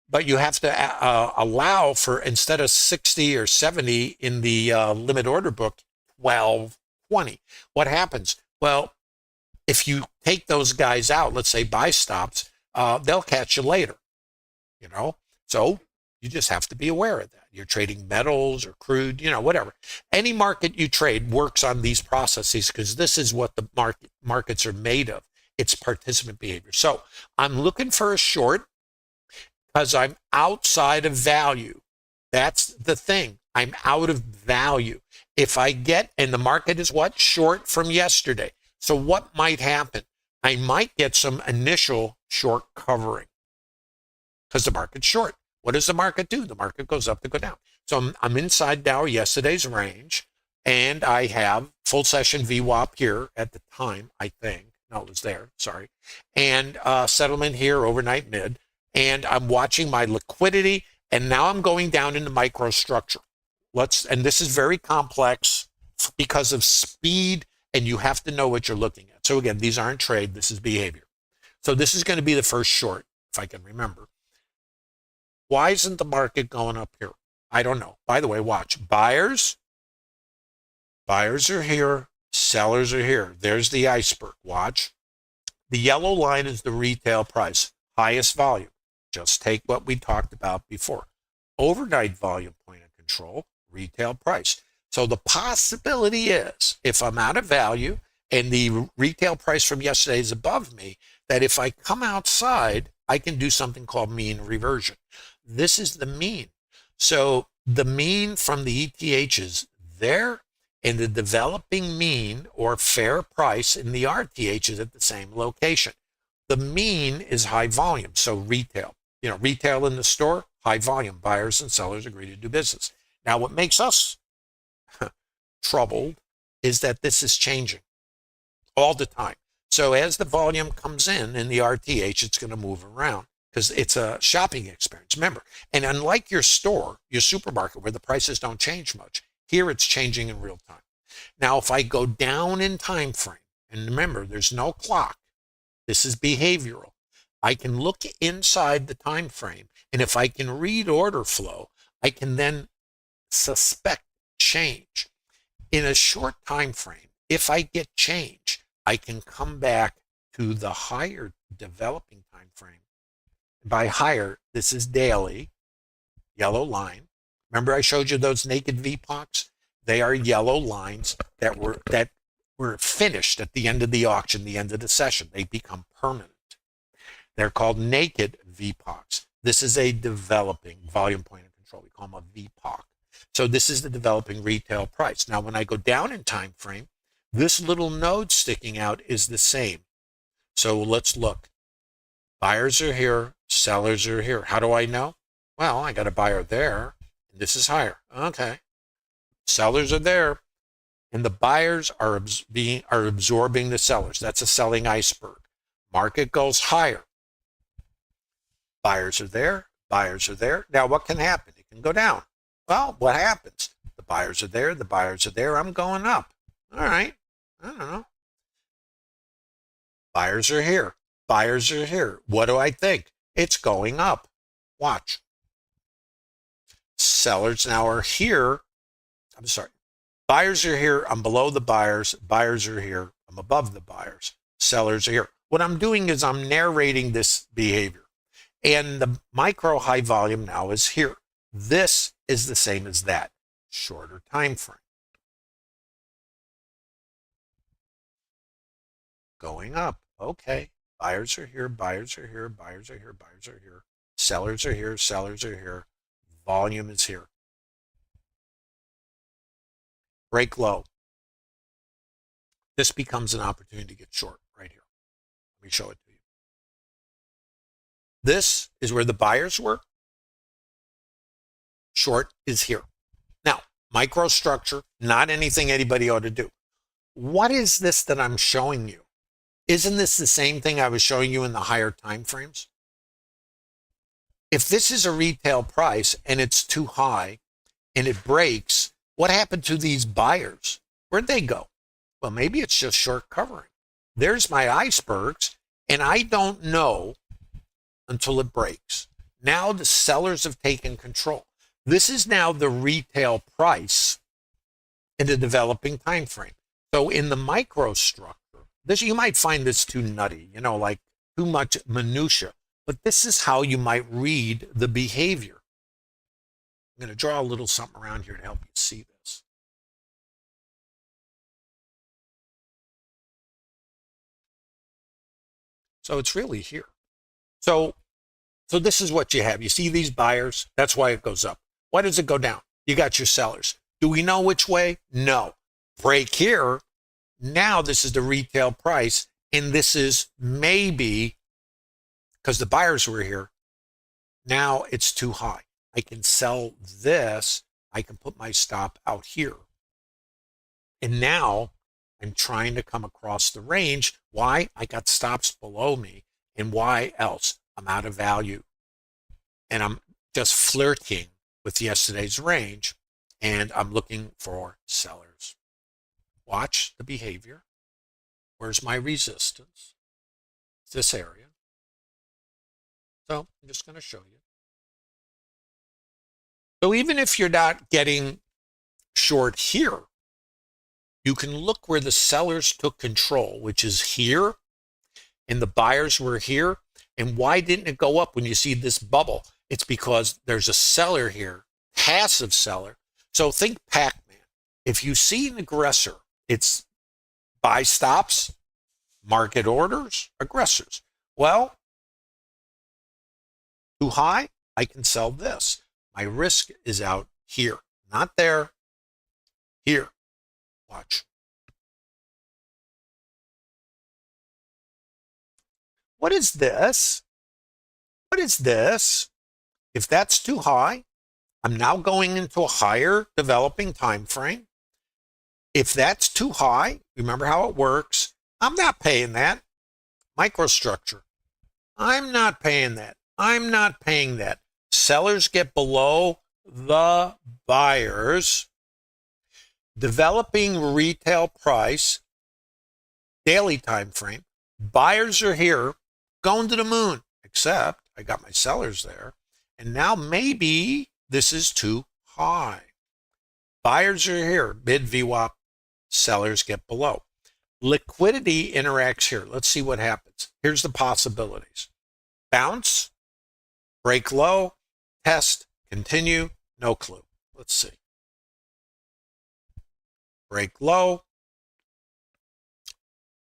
but you have to allow for, instead of 60 or 70 in the limit order book, 12, 20. What happens? Well, if you take those guys out, let's say buy stops, they'll catch you later, you know? So you just have to be aware of that. You're trading metals or crude, you know, whatever. Any market you trade works on these processes because this is what the markets are made of. It's participant behavior. So I'm looking for a short because I'm outside of value. That's the thing. I'm out of value. If I get, and the market is what? Short from yesterday. So what might happen? I might get some initial short covering because the market's short. What does the market do? The market goes up to go down. So I'm inside now yesterday's range, and I have full session VWAP here at the time, I think. No, it was there, sorry. And settlement here, overnight mid. And I'm watching my liquidity, and now I'm going down into microstructure. And this is very complex because of speed, and you have to know what you're looking at. So again, these aren't trade, this is behavior. So this is going to be the first short, if I can remember. Why isn't the market going up here? I don't know. By the way, watch. Buyers are here. Sellers are here. There's the iceberg. Watch. The yellow line is the retail price, highest volume. Just take what we talked about before. Overnight volume point of control, retail price. So the possibility is, if I'm out of value and the retail price from yesterday is above me, that if I come outside, I can do something called mean reversion. This is the mean. So the mean from the ETH is there, and the developing mean or fair price in the RTH is at the same location. The mean is high volume, so retail. You know, retail in the store, high volume. Buyers and sellers agree to do business. Now, what makes us troubled is that this is changing all the time. So as the volume comes in the RTH, it's going to move around. because it's a shopping experience. Remember, and unlike your store, your supermarket, where the prices don't change much, here it's changing in real time. Now, if I go down in time frame, and remember, there's no clock, this is behavioral. I can look inside the time frame, and if I can read order flow, I can then suspect change. In a short time frame, if I get change, I can come back to the higher developing time frame. By higher, this is daily, yellow line. Remember I showed you those naked VPOCs? They are yellow lines that were finished at the end of the auction, the end of the session. They become permanent. They're called naked VPOCs. This is a developing volume point of control. We call them a VPOC. So this is the developing retail price. Now, when I go down in time frame, this little node sticking out is the same. So let's look. Buyers are here, sellers are here. How do I know? Well, I got a buyer there, and this is higher. Okay. Sellers are there, and the buyers are absorbing the sellers. That's a selling iceberg. Market goes higher. Buyers are there, buyers are there. Now, what can happen? It can go down. Well, what happens? The buyers are there, the buyers are there. I'm going up. All right. I don't know. Buyers are here. Buyers are here. What do I think? It's going up. Watch. Sellers now are here. I'm sorry. Buyers are here. I'm below the buyers. Buyers are here. I'm above the buyers. Sellers are here. What I'm doing is I'm narrating this behavior. And the micro high volume now is here. This is the same as that. Shorter time frame. Going up. Okay. Buyers are here, buyers are here, buyers are here, buyers are here. Sellers are here, sellers are here. Volume is here. Break low. This becomes an opportunity to get short right here. Let me show it to you. This is where the buyers were. Short is here. Now, microstructure, not anything anybody ought to do. What is this that I'm showing you? Isn't this the same thing I was showing you in the higher time frames? If this is a retail price and it's too high and it breaks, what happened to these buyers? Where'd they go? Well, maybe it's just short covering. There's my icebergs, and I don't know until it breaks. Now the sellers have taken control. This is now the retail price in the developing time frame. So in the microstructure, this, you might find this too nutty, like too much minutia, but this is how you might read the behavior. I'm going to draw a little something around here to help you see this. So it's really here. So this is what you have. You see these buyers? That's why it goes up. Why does it go down? You got your sellers. Do we know which way? No. Break here. Now this is the retail price, and this is maybe, because the buyers were here, now it's too high. I can sell this. I can put my stop out here. And now I'm trying to come across the range. Why? I got stops below me. And why else? I'm out of value. And I'm just flirting with yesterday's range, and I'm looking for sellers. Watch the behavior. Where's my resistance? This area. So I'm just going to show you. So even if you're not getting short here, you can look where the sellers took control, which is here, and the buyers were here. And why didn't it go up when you see this bubble? It's because there's a seller here, passive seller. So think Pac-Man. If you see an aggressor, it's buy stops, market orders, aggressors. Well, too high, I can sell this. My risk is out here, not there, here. Watch. What is this? What is this? If that's too high, I'm now going into a higher developing time frame. If that's too high, remember how it works. I'm not paying that. Microstructure. I'm not paying that. I'm not paying that. Sellers get below the buyers. Developing retail price, daily time frame. Buyers are here, going to the moon, except I got my sellers there. And now maybe this is too high. Buyers are here, bid VWAP, sellers get below. Liquidity interacts here. Let's see what happens. Here's the possibilities. Bounce, break low, test, continue, no clue. Let's see. Break low.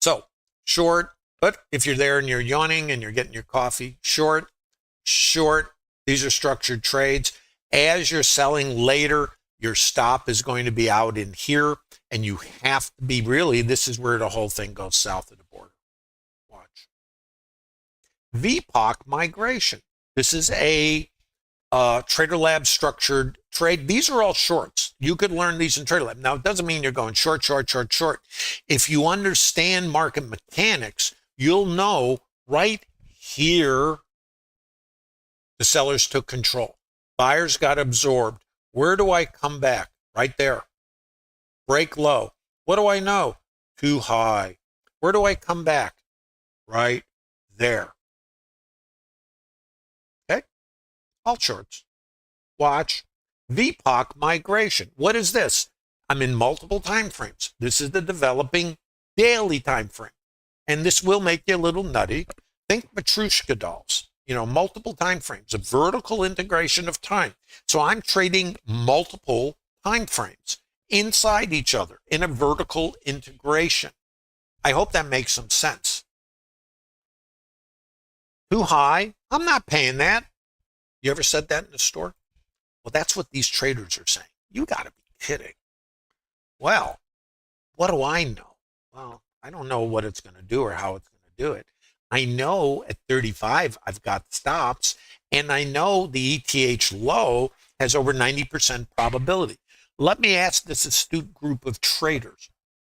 So, short, but if you're there and you're yawning and you're getting your coffee, short, short. These are structured trades. As you're selling later, your stop is going to be out in here, and you have to be really, this is where the whole thing goes south of the border. Watch. VPOC migration. This is a Trader Lab structured trade. These are all shorts. You could learn these in Trader Lab. Now, it doesn't mean you're going short, short, short, short. If you understand market mechanics, you'll know right here the sellers took control. Buyers got absorbed. Where do I come back? Right there. Break low. What do I know? Too high. Where do I come back? Right there. Okay? All shorts. Watch. VPOC migration. What is this? I'm in multiple time frames. This is the developing daily time frame. And this will make you a little nutty. Think Matryoshka dolls. You know, multiple time frames, a vertical integration of time. So I'm trading multiple time frames inside each other in a vertical integration. I hope that makes some sense. Too high? I'm not paying that. You ever said that in the store? Well, that's what these traders are saying. You got to be kidding. Well, what do I know? Well, I don't know what it's going to do or how it's going to do it. I know at 35, I've got stops, and I know the ETH low has over 90% probability. Let me ask this astute group of traders.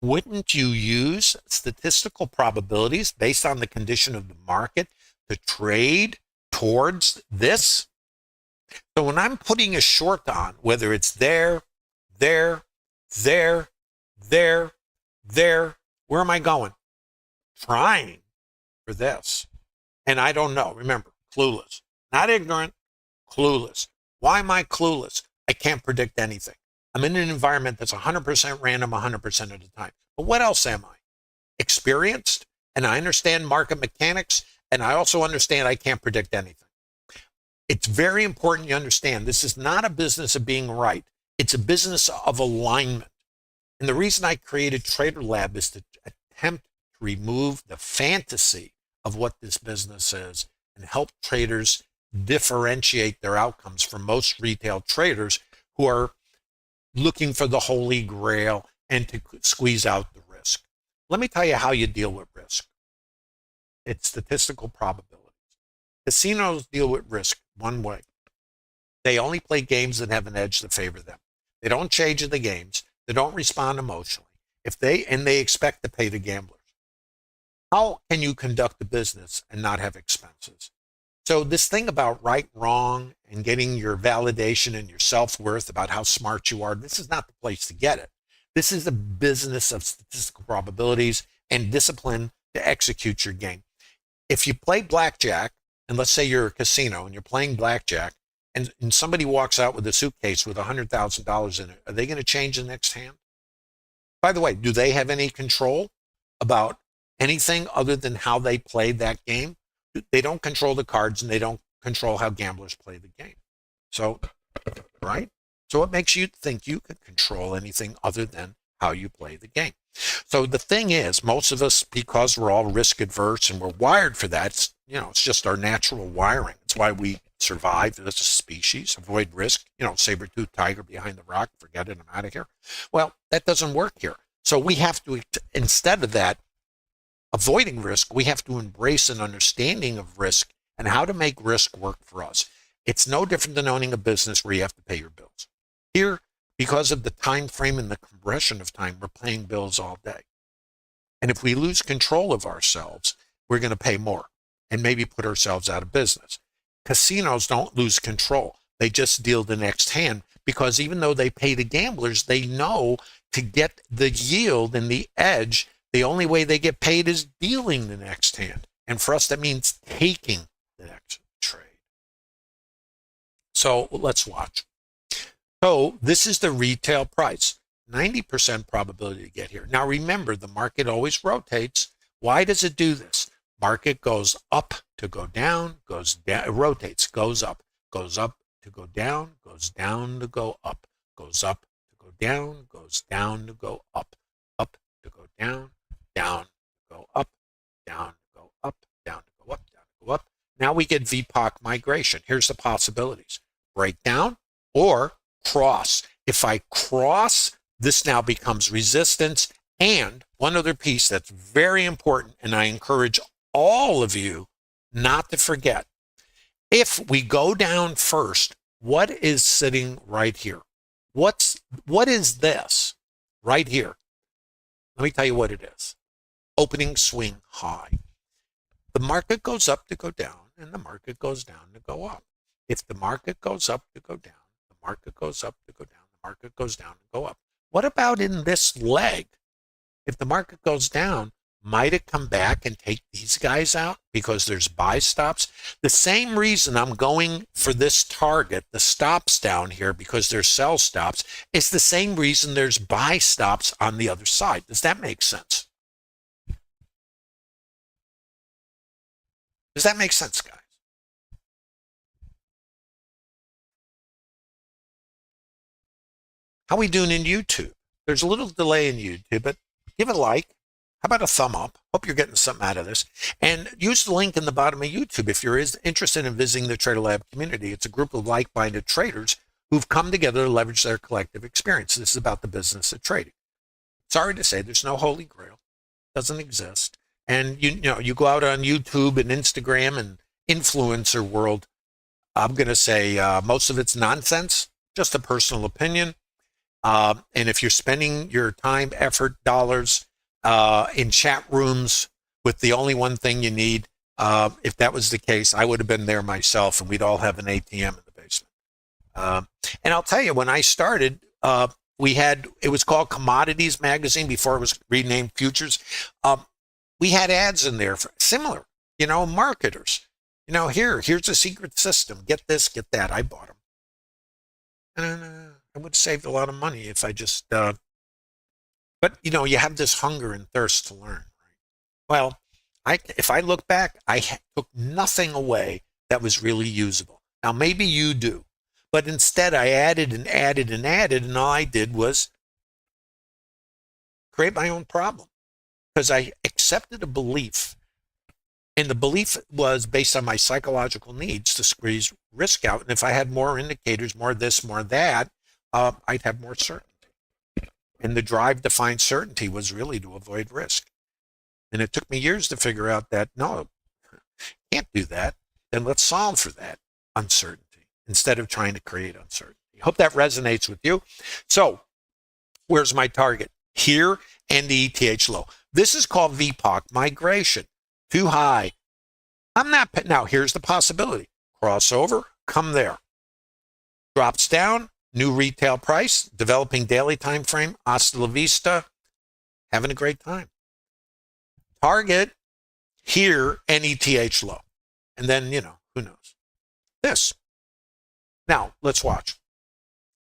Wouldn't you use statistical probabilities based on the condition of the market to trade towards this? So when I'm putting a short on, whether it's there, where am I going? Trying for this. And I don't know. Remember, clueless. Not ignorant, clueless. Why am I clueless? I can't predict anything. I'm in an environment that's 100% random 100% of the time. But what else am I? Experienced, and I understand market mechanics, and I also understand I can't predict anything. It's very important you understand this is not a business of being right. It's a business of alignment. And the reason I created Trader Lab is to attempt to remove the fantasy of what this business is and help traders differentiate their outcomes from most retail traders who are looking for the holy grail and to squeeze out the risk. Let me tell you how you deal with risk. It's statistical probabilities. Casinos deal with risk one way. They only play games that have an edge that favor them. They don't change in the games. They don't respond emotionally. They expect to pay the gamblers. How can you conduct a business and not have expenses? So this thing about right, wrong, and getting your validation and your self-worth about how smart you are, this is not the place to get it. This is a business of statistical probabilities and discipline to execute your game. If you play blackjack, and let's say you're a casino and you're playing blackjack, and somebody walks out with a suitcase with $100,000 in it, are they going to change the next hand? By the way, do they have any control about anything other than how they play that game? They don't control the cards, and they don't control how gamblers play the game. So, right? So what makes you think you could control anything other than how you play the game? So the thing is, most of us, because we're all risk adverse and we're wired for that, it's just our natural wiring. It's why we survive as a species, avoid risk, saber-toothed tiger behind the rock, forget it, I'm out of here. Well, that doesn't work here. So we have to, instead of that, avoiding risk, we have to embrace an understanding of risk and how to make risk work for us. It's no different than owning a business where you have to pay your bills. Here, because of the time frame and the compression of time, we're paying bills all day. And if we lose control of ourselves, we're going to pay more and maybe put ourselves out of business. Casinos don't lose control. They just deal the next hand, because even though they pay the gamblers, they know to get the yield and the edge, the only way they get paid is dealing the next hand. And for us, that means taking the next trade. So let's watch. So this is the retail price, 90% probability to get here. Now remember, the market always rotates. Why does it do this? Market goes up to go down, goes down, it rotates, goes up to go down to go up, goes up to go down to go up to go down to go up, down to go up, down to go up, down to go up. Now we get VPOC migration. Here's the possibilities. Breakdown or cross. If I cross, this now becomes resistance. And one other piece that's very important, and I encourage all of you not to forget, if we go down first, what is sitting right here? What is this right here? Let me tell you what it is. Opening swing high. The market goes up to go down, and the market goes down to go up. If the market goes up to go down, the market goes up to go down, the market goes down to go up. What about in this leg? If the market goes down, might it come back and take these guys out because there's buy stops? The same reason I'm going for this target, the stops down here, because there's sell stops, is the same reason there's buy stops on the other side. Does that make sense? Does that make sense, guys? How are we doing in YouTube? There's a little delay in YouTube, but give it a like. How about a thumb up? Hope you're getting something out of this. And use the link in the bottom of YouTube if you're interested in visiting the Trader Lab community. It's a group of like-minded traders who've come together to leverage their collective experience. This is about the business of trading. Sorry to say, there's no holy grail. Doesn't exist. And you go out on YouTube and Instagram and influencer world, I'm going to say most of it's nonsense, just a personal opinion. And if you're spending your time, effort, dollars in chat rooms with the only one thing you need, if that was the case, I would have been there myself, and we'd all have an ATM in the basement. And I'll tell you, when I started, it was called Commodities Magazine before it was renamed Futures. We had ads in there for similar, marketers. Here's a secret system. Get this, get that. I bought them. And I would have saved a lot of money if I just, but you have this hunger and thirst to learn, right? Well, if I look back, I took nothing away that was really usable. Now, maybe you do, but instead I added and added and added, and all I did was create my own problem because I accepted a belief, and the belief was based on my psychological needs to squeeze risk out. And if I had more indicators, more this, more that, I'd have more certainty. And the drive to find certainty was really to avoid risk. And it took me years to figure out that, no, can't do that. Then let's solve for that uncertainty instead of trying to create uncertainty. Hope that resonates with you. So where's my target? Here and the ETH low. This is called VPOC migration. Too high. Now here's the possibility. Crossover, come there. Drops down, new retail price, developing daily time frame, hasta la vista, having a great time. Target here and ETH low. And then, who knows? This. Now, let's watch.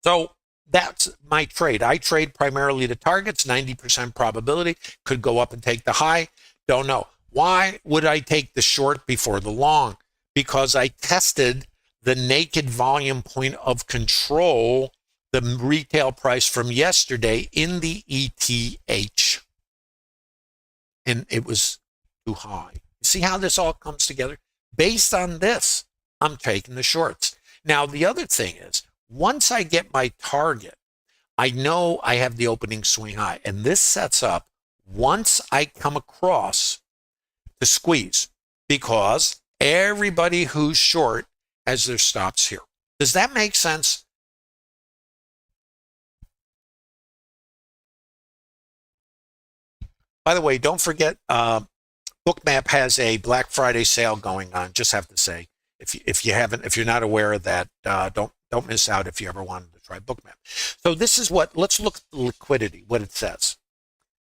So that's my trade. I trade primarily the targets, 90% probability, could go up and take the high. Don't know. Why would I take the short before the long? Because I tested the naked volume point of control, the retail price from yesterday in the ETH. And it was too high. See how this all comes together? Based on this, I'm taking the shorts. Now, the other thing is, once I get my target, I know I have the opening swing high. And this sets up, once I come across, to squeeze, because everybody who's short has their stops here. Does that make sense? By the way, don't forget, Bookmap has a Black Friday sale going on. Just have to say, If you're not aware of that, don't miss out if you ever wanted to try Bookmap. So this is let's look at the liquidity, what it says.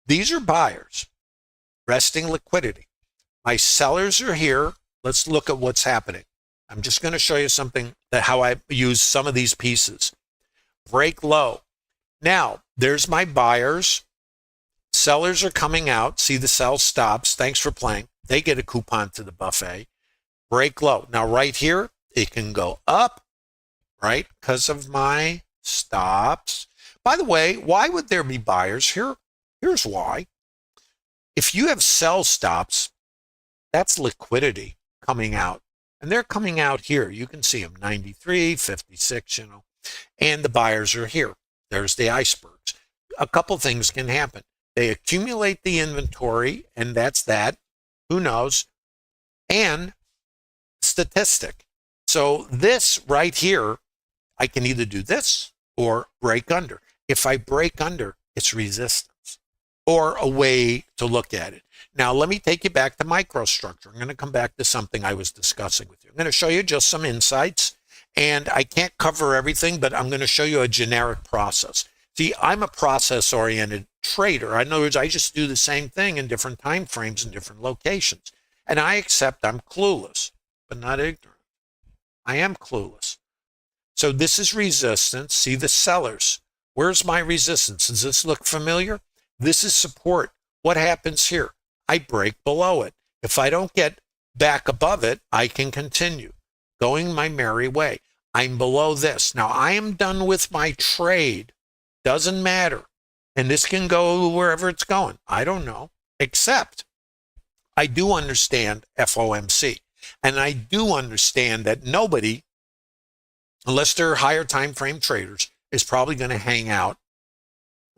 These are buyers, resting liquidity. My sellers are here. Let's look at what's happening. I'm just going to show you something how I use some of these pieces. Break low. Now, there's my buyers. Sellers are coming out. See the sell stops. Thanks for playing. They get a coupon to the buffet. Break low. Now, right here, it can go up, right, because of my stops. By the way, why would there be buyers here? Here's why. If you have sell stops, that's liquidity coming out. And they're coming out here. You can see them, 93, 56, and the buyers are here. There's the icebergs. A couple things can happen. They accumulate the inventory, and that's that. Who knows? And statistic. So this right here, I can either do this or break under. If I break under, it's resistance or a way to look at it. Now, let me take you back to microstructure. I'm going to come back to something I was discussing with you. I'm going to show you just some insights, and I can't cover everything, but I'm going to show you a generic process. See, I'm a process-oriented trader. In other words, I just do the same thing in different time frames and different locations. And I accept I'm clueless, but not ignorant. I am clueless. So this is resistance. See the sellers. Where's my resistance? Does this look familiar? This is support. What happens here? I break below it. If I don't get back above it, I can continue going my merry way. I'm below this. Now, I am done with my trade. Doesn't matter. And this can go wherever it's going. I don't know. Except I do understand FOMC. And I do understand that nobody, unless they're higher time frame traders, is probably going to hang out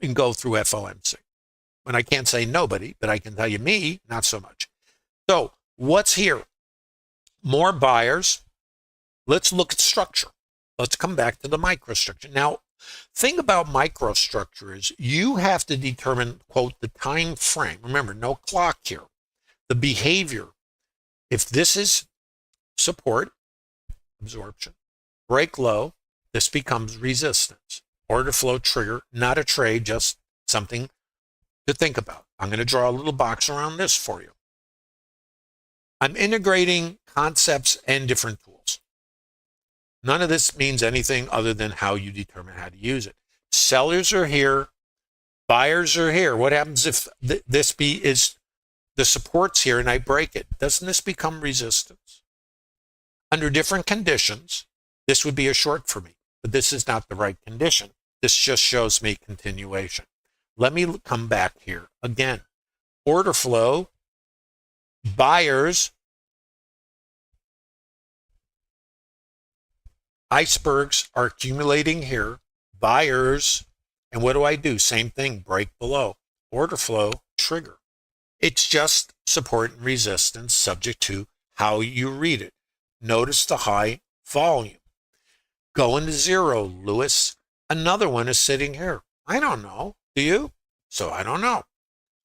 and go through FOMC. And I can't say nobody, but I can tell you me, not so much. So what's here? More buyers. Let's look at structure. Let's come back to the microstructure. Now, thing about microstructure is you have to determine, quote, the time frame. Remember, no clock here. The behavior. If this is support, absorption, break low, this becomes resistance. Order flow trigger, not a trade, just something to think about. I'm going to draw a little box around this for you. I'm integrating concepts and different tools. None of this means anything other than how you determine how to use it. Sellers are here. Buyers are here. What happens if this is the support's here and I break it? Doesn't this become resistance? Under different conditions, this would be a short for me, but this is not the right condition. This just shows me continuation. Let me come back here again. Order flow, buyers, icebergs are accumulating here, buyers, and what do? Same thing, break below. Order flow, trigger. It's just support and resistance subject to how you read it. Notice the high volume. Going to zero, Lewis. Another one is sitting here. I don't know. Do you? So I don't know.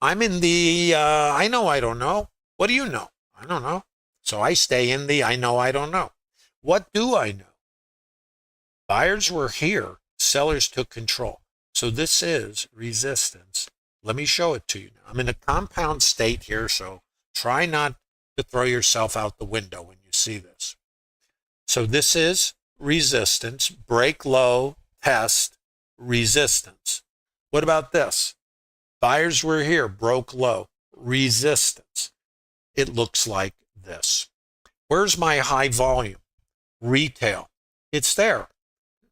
I'm in the I know I don't know. What do you know? I don't know. So I stay in the I know I don't know. What do I know? Buyers were here. Sellers took control. So this is resistance. Let me show it to you now. I'm in a compound state here, so try not to throw yourself out the window when you see this. So this is resistance, break low, test, resistance. What about this? Buyers were here, broke low, resistance. It looks like this. Where's my high volume? Retail. It's there.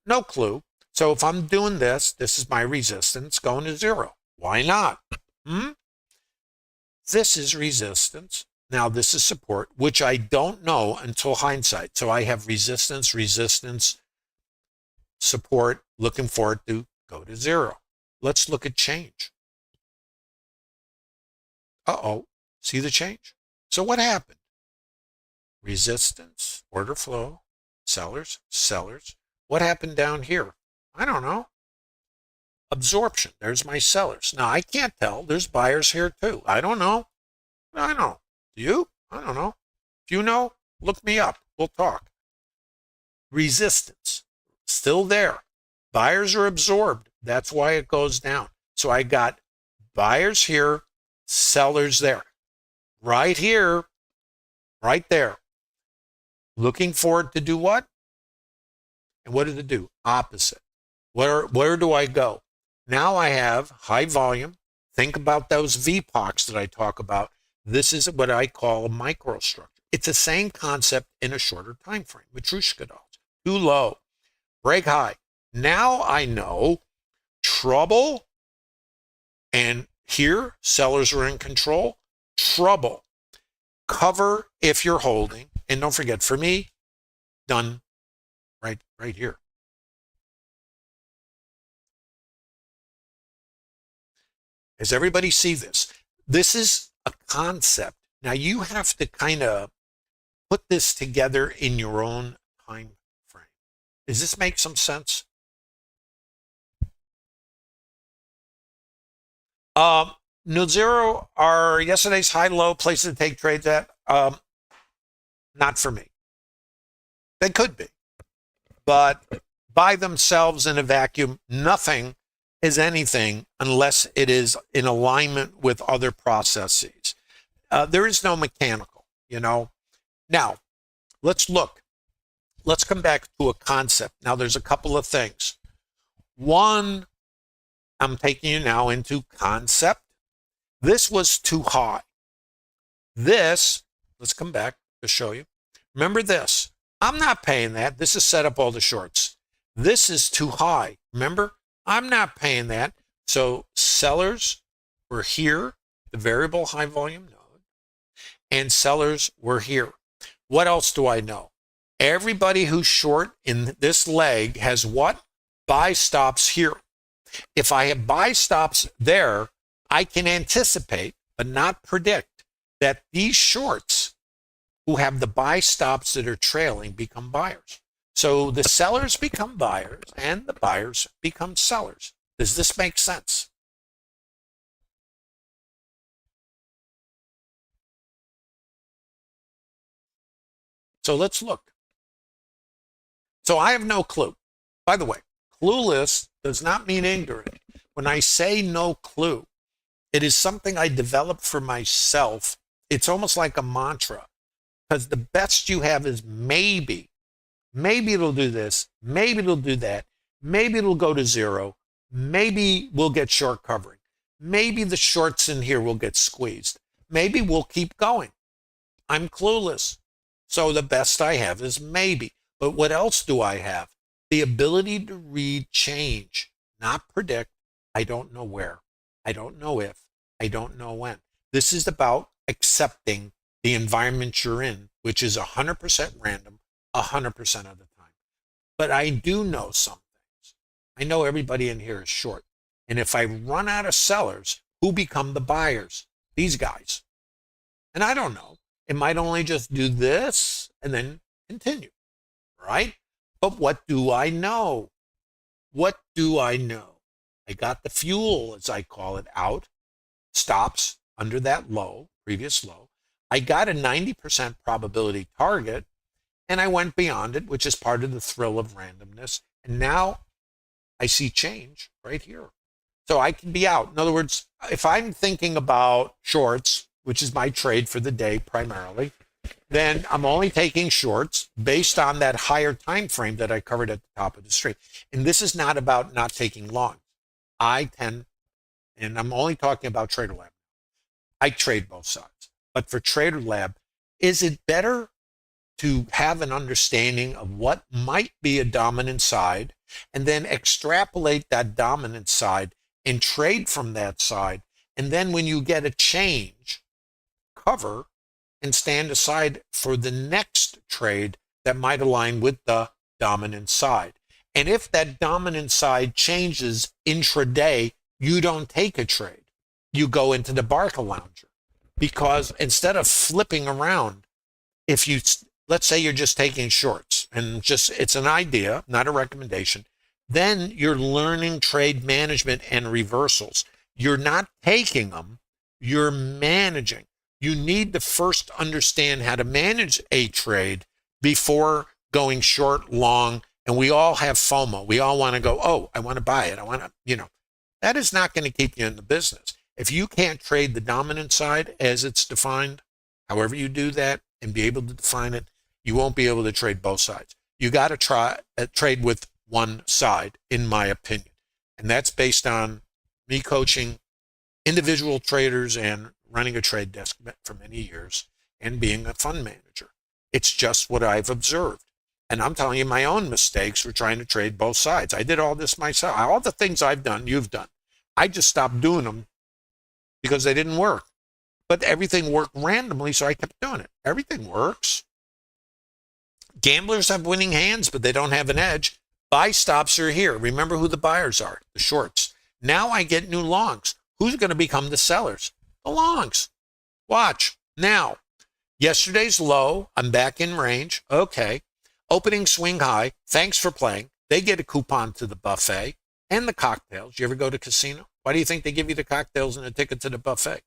No clue. So if I'm doing this, this is my resistance going to zero. Why not? This is resistance. Now this is support, which I don't know until hindsight. So I have resistance, resistance, support, looking for it to go to zero. Let's look at change. Uh-oh, see the change? So what happened? Resistance, order flow, sellers, sellers. What happened down here? I don't know. Absorption, there's my sellers. Now I can't tell, there's buyers here too. I don't know. I don't know. Do you? I don't know. If you know, look me up. we'll talk. Resistance, still there. Buyers are absorbed. That's why it goes down. So I got buyers here, sellers there. Right here, right there. Looking for it to do what? And what did it do? Opposite. Where do I go? Now I have high volume. Think about those VPOCs that I talk about. This is what I call a microstructure. It's the same concept in a shorter time frame. Matryoshka dolls. Too low. Break high. Now I know trouble, and here sellers are in control. Trouble. Cover if you're holding. And don't forget, for me, done right here. Does everybody see this? This is a concept. Now you have to kind of put this together in your own time frame. Does this make some sense? New zero are yesterday's high low places to take trades at. Not for me. They could be, but by themselves in a vacuum, nothing is anything unless it is in alignment with other processes. There is no mechanical, Now, let's look. Let's come back to a concept. Now, there's a couple of things. One, I'm taking you now into concept. This was too high. This, let's come back to show you. Remember this. I'm not paying that. This is set up all the shorts. This is too high. Remember? I'm not paying that. So sellers were here, the variable high volume node, and sellers were here. What else do I know? Everybody who's short in this leg has what? Buy stops here. If I have buy stops there, I can anticipate, but not predict, that these shorts who have the buy stops that are trailing become buyers. So the sellers become buyers and the buyers become sellers. Does this make sense? So let's look. So I have no clue. By the way, clueless does not mean ignorant. When I say no clue, it is something I developed for myself. It's almost like a mantra, because the best you have is maybe. Maybe it'll do this. Maybe it'll do that. Maybe it'll go to zero. Maybe we'll get short covering. Maybe the shorts in here will get squeezed. Maybe we'll keep going. I'm clueless. So the best I have is maybe. But what else do I have? The ability to read change, not predict. I don't know where. I don't know if. I don't know when. This is about accepting the environment you're in, which is 100% random, 100% of the time. But I do know some things. I know everybody in here is short. And if I run out of sellers, who become the buyers? These guys. And I don't know. It might only just do this and then continue, right? But what do I know? What do I know? I got the fuel, as I call it, out, stops under that low, previous low. I got a 90% probability target, and I went beyond it, which is part of the thrill of randomness. And now I see change right here. So I can be out. In other words, if I'm thinking about shorts, which is my trade for the day primarily, then I'm only taking shorts based on that higher time frame that I covered at the top of the screen. And this is not about not taking long. I tend, and I'm only talking about TraderLab. I trade both sides. But for TraderLab, is it better to have an understanding of what might be a dominant side and then extrapolate that dominant side and trade from that side? And then when you get a change, cover and stand aside for the next trade that might align with the dominant side. And if that dominant side changes intraday, you don't take a trade. You go into the Barca Lounger, because instead of flipping around, if you, let's say you're just taking shorts and just, it's an idea, not a recommendation, then you're learning trade management and reversals. You're not taking them, you're managing. You need to first understand how to manage a trade before going short, long, and we all have FOMO. We all want to go, oh, I want to buy it. I want to, that is not going to keep you in the business. If you can't trade the dominant side as it's defined, however you do that and be able to define it, you won't be able to trade both sides. You got to try trade with one side, in my opinion. And that's based on me coaching individual traders and running a trade desk for many years and being a fund manager. It's just what I've observed. And I'm telling you, my own mistakes were trying to trade both sides. I did all this myself. All the things I've done, you've done. I just stopped doing them because they didn't work. But everything worked randomly, so I kept doing it. Everything works. Gamblers have winning hands, but they don't have an edge. Buy stops are here. Remember who the buyers are, the shorts. Now I get new longs. Who's going to become the sellers? The longs. Watch. Now, yesterday's low. I'm back in range. Okay. Opening swing high. Thanks for playing. They get a coupon to the buffet and the cocktails. You ever go to casino? Why do you think they give you the cocktails and a ticket to the buffet?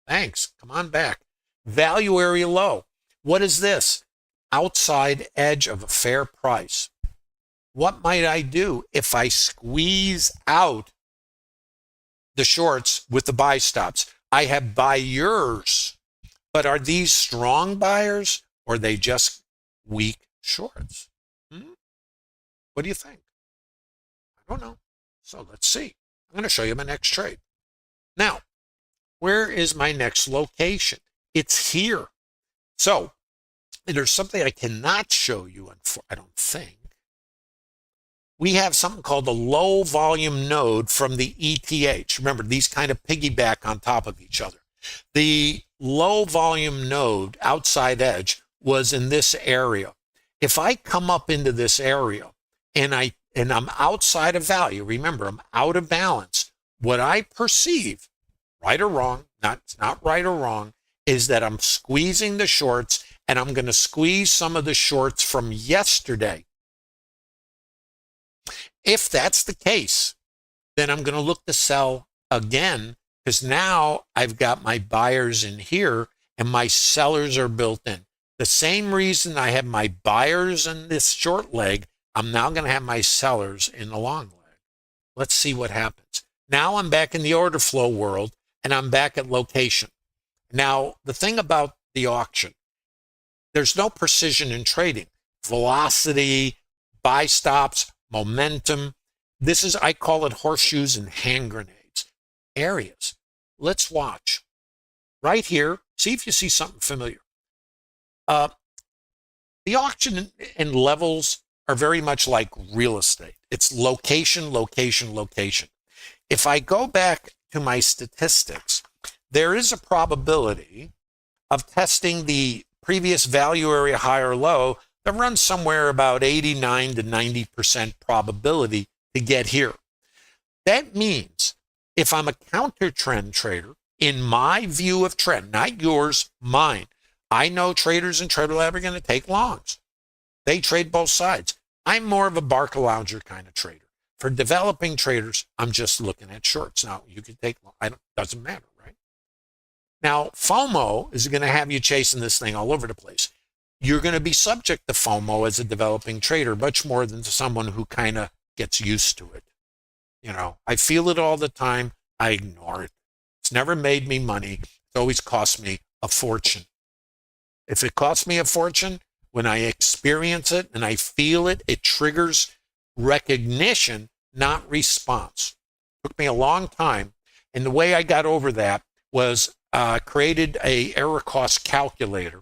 Thanks. Come on back. Value area low. What is this? Outside edge of a fair price. What might I do if I squeeze out the shorts with the buy stops? I have buyers, but are these strong buyers or are they just weak shorts? What do you think? I don't know. So let's see. I'm going to show you my next trade. Now, where is my next location? It's here. So there's something I cannot show you, I don't think. We have something called a low volume node from the ETH. Remember, these kind of piggyback on top of each other. The low volume node outside edge was in this area. If I come up into this area and I'm outside of value, remember, I'm out of balance. What I perceive, right or wrong, it's not right or wrong, is that I'm squeezing the shorts, and I'm going to squeeze some of the shorts from yesterday. If that's the case, then I'm going to look to sell again, because now I've got my buyers in here and my sellers are built in. The same reason I have my buyers in this short leg, I'm now going to have my sellers in the long leg. Let's see what happens. Now I'm back in the order flow world and I'm back at location. Now, the thing about the auction, there's no precision in trading. Velocity, buy stops, momentum. This is, I call it horseshoes and hand grenades. Areas. Let's watch. Right here, see if you see something familiar. The auction and levels are very much like real estate. It's location, location, location. If I go back to my statistics, there is a probability of testing the previous value area high or low that runs somewhere about 89 to 90% probability to get here. That means if I'm a counter trend trader, in my view of trend, not yours, mine, I know traders in Trader Lab are going to take longs. They trade both sides. I'm more of a Barca Lounger kind of trader. For developing traders, I'm just looking at shorts. Now, you can take long. Doesn't matter, right? Now, FOMO is going to have you chasing this thing all over the place. You're going to be subject to FOMO as a developing trader, much more than someone who kind of gets used to it. You know, I feel it all the time. I ignore it. It's never made me money. It's always cost me a fortune. If it costs me a fortune, when I experience it and I feel it, it triggers recognition, not response. It took me a long time. And the way I got over that was created a error cost calculator.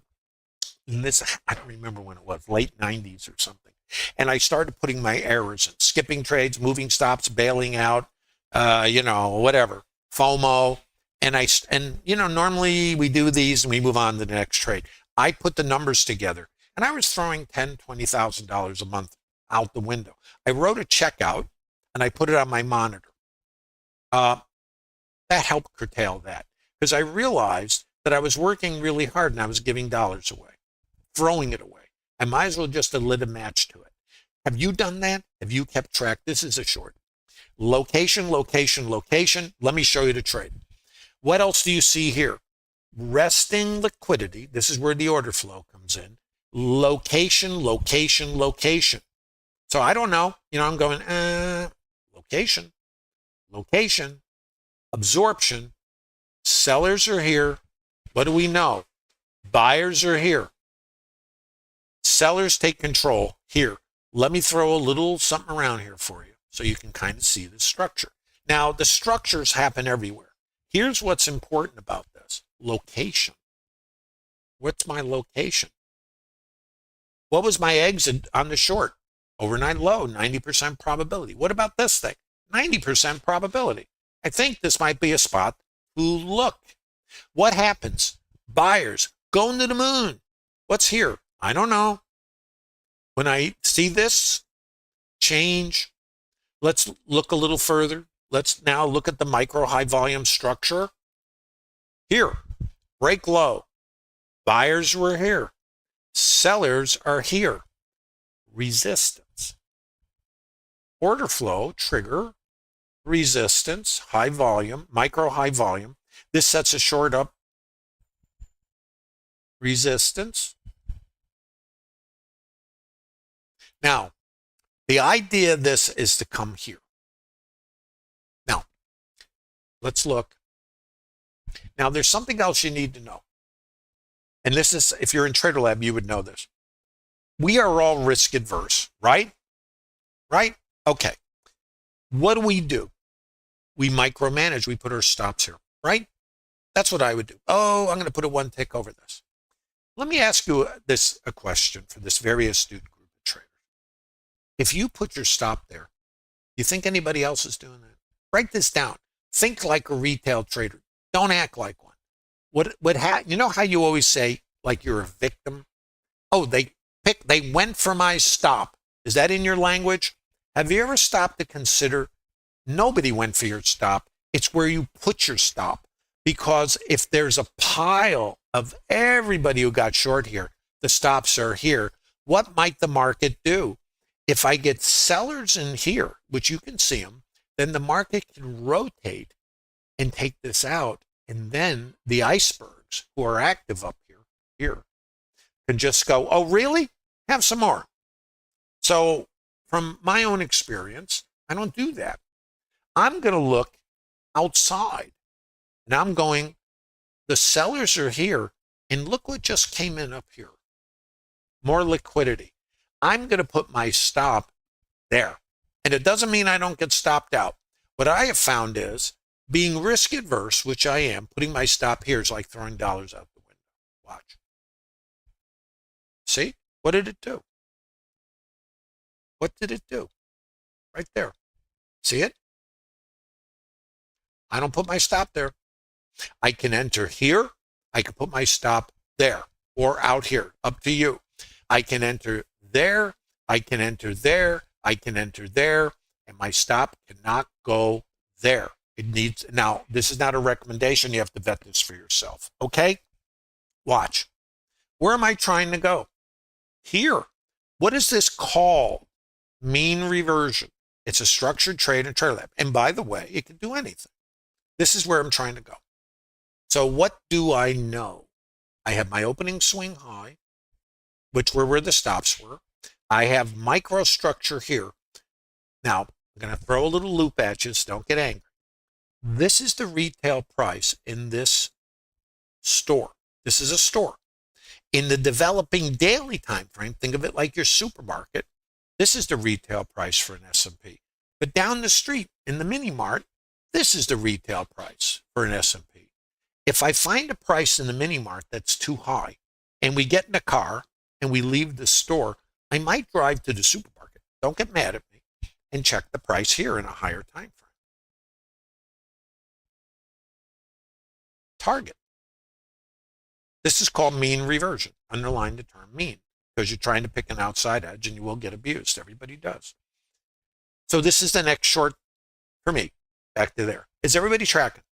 And this, I don't remember when it was, late 90s or something. And I started putting my errors in, skipping trades, moving stops, bailing out, whatever, FOMO. And normally we do these and we move on to the next trade. I put the numbers together and I was throwing $10,000, $20,000 a month out the window. I wrote a check out and I put it on my monitor. That helped curtail that because I realized that I was working really hard and I was giving dollars away, throwing it away. I might as well just have lit a match to it. Have you done that? Have you kept track? This is a short. Location, location, location. Let me show you the trade. What else do you see here? Resting liquidity. This is where the order flow comes in. location, location, location. So I don't know. I'm going, location, location, absorption. Sellers are here. What do we know? Buyers are here. Sellers take control here. Let me throw a little something around here for you so you can kind of see the structure. Now, the structures happen everywhere. Here's what's important about this. Location. What's my location? What was my exit on the short? Overnight low, 90% probability. What about this thing? 90% probability. I think this might be a spot to look. What happens? Buyers going to the moon. What's here? I don't know. When I see this change, let's look a little further. Let's now look at the micro high volume structure. Here, break low. Buyers were here. Sellers are here. Resistance. Order flow, trigger, resistance, high volume, micro high volume. This sets a short up. Resistance. Now, the idea of this is to come here. Now, let's look. Now, there's something else you need to know. And this is, if you're in Trader Lab, you would know this. We are all risk adverse, right? Right? Okay. What do? We micromanage. We put our stops here, right? That's what I would do. Oh, I'm going to put a one tick over this. Let me ask you a question for this very astute group of traders. If you put your stop there, you think anybody else is doing that? Write this down. Think like a retail trader. Don't act like one. You know how you always say, like you're a victim? Oh, they went for my stop. Is that in your language? Have you ever stopped to consider nobody went for your stop? It's where you put your stop. Because if there's a pile of everybody who got short here, the stops are here. What might the market do? If I get sellers in here, which you can see them, then the market can rotate and take this out. And then the icebergs who are active up here can just go, oh, really? Have some more. So from my own experience, I don't do that. I'm going to look outside. And I'm going, the sellers are here. And look what just came in up here. More liquidity. I'm going to put my stop there. And it doesn't mean I don't get stopped out. What I have found is being risk adverse, which I am, putting my stop here is like throwing dollars out the window. Watch. See? What did it do? What did it do? Right there. See it? I don't put my stop there. I can enter here. I can put my stop there or out here. Up to you. I can enter there. I can enter there. I can enter there. And my stop cannot go there. It needs, now, this is not a recommendation. You have to vet this for yourself. Okay? Watch. Where am I trying to go? Here. What is this called? Mean reversion. It's a structured trade in Trader Lab. And by the way, it can do anything. This is where I'm trying to go. So what do I know? I have my opening swing high, which were where the stops were. I have microstructure here. Now, I'm going to throw a little loop at you, so don't get angry. This is the retail price in this store. This is a store. In the developing daily time frame, think of it like your supermarket. This is the retail price for an S&P. But down the street in the mini mart, this is the retail price for an S&P. If I find a price in the mini mart that's too high and we get in a car and we leave the store, I might drive to the supermarket. Don't get mad at me and check the price here in a higher time frame. Target. This is called mean reversion. Underline the term mean because you're trying to pick an outside edge and you will get abused. Everybody does. So this is the next short for me. Back to there. Is everybody tracking?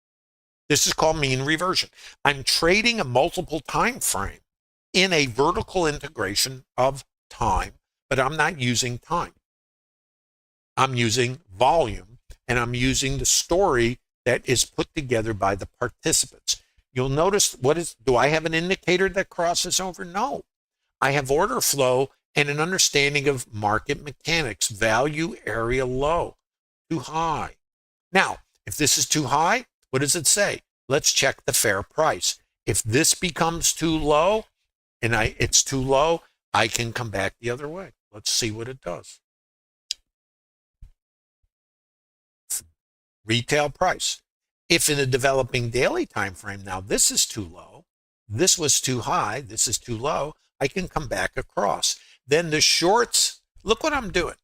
This is called mean reversion. I'm trading a multiple time frame in a vertical integration of time, but I'm not using time. I'm using volume, and I'm using the story that is put together by the participants. You'll notice, do I have an indicator that crosses over? No. I have order flow and an understanding of market mechanics, value area low, too high. Now, if this is too high, what does it say? Let's check the fair price. If this becomes too low and it's too low, I can come back the other way. Let's see what it does. Retail price. If in a developing daily time frame, now this is too low, this was too high, this is too low, I can come back across. Then the shorts, look what I'm doing.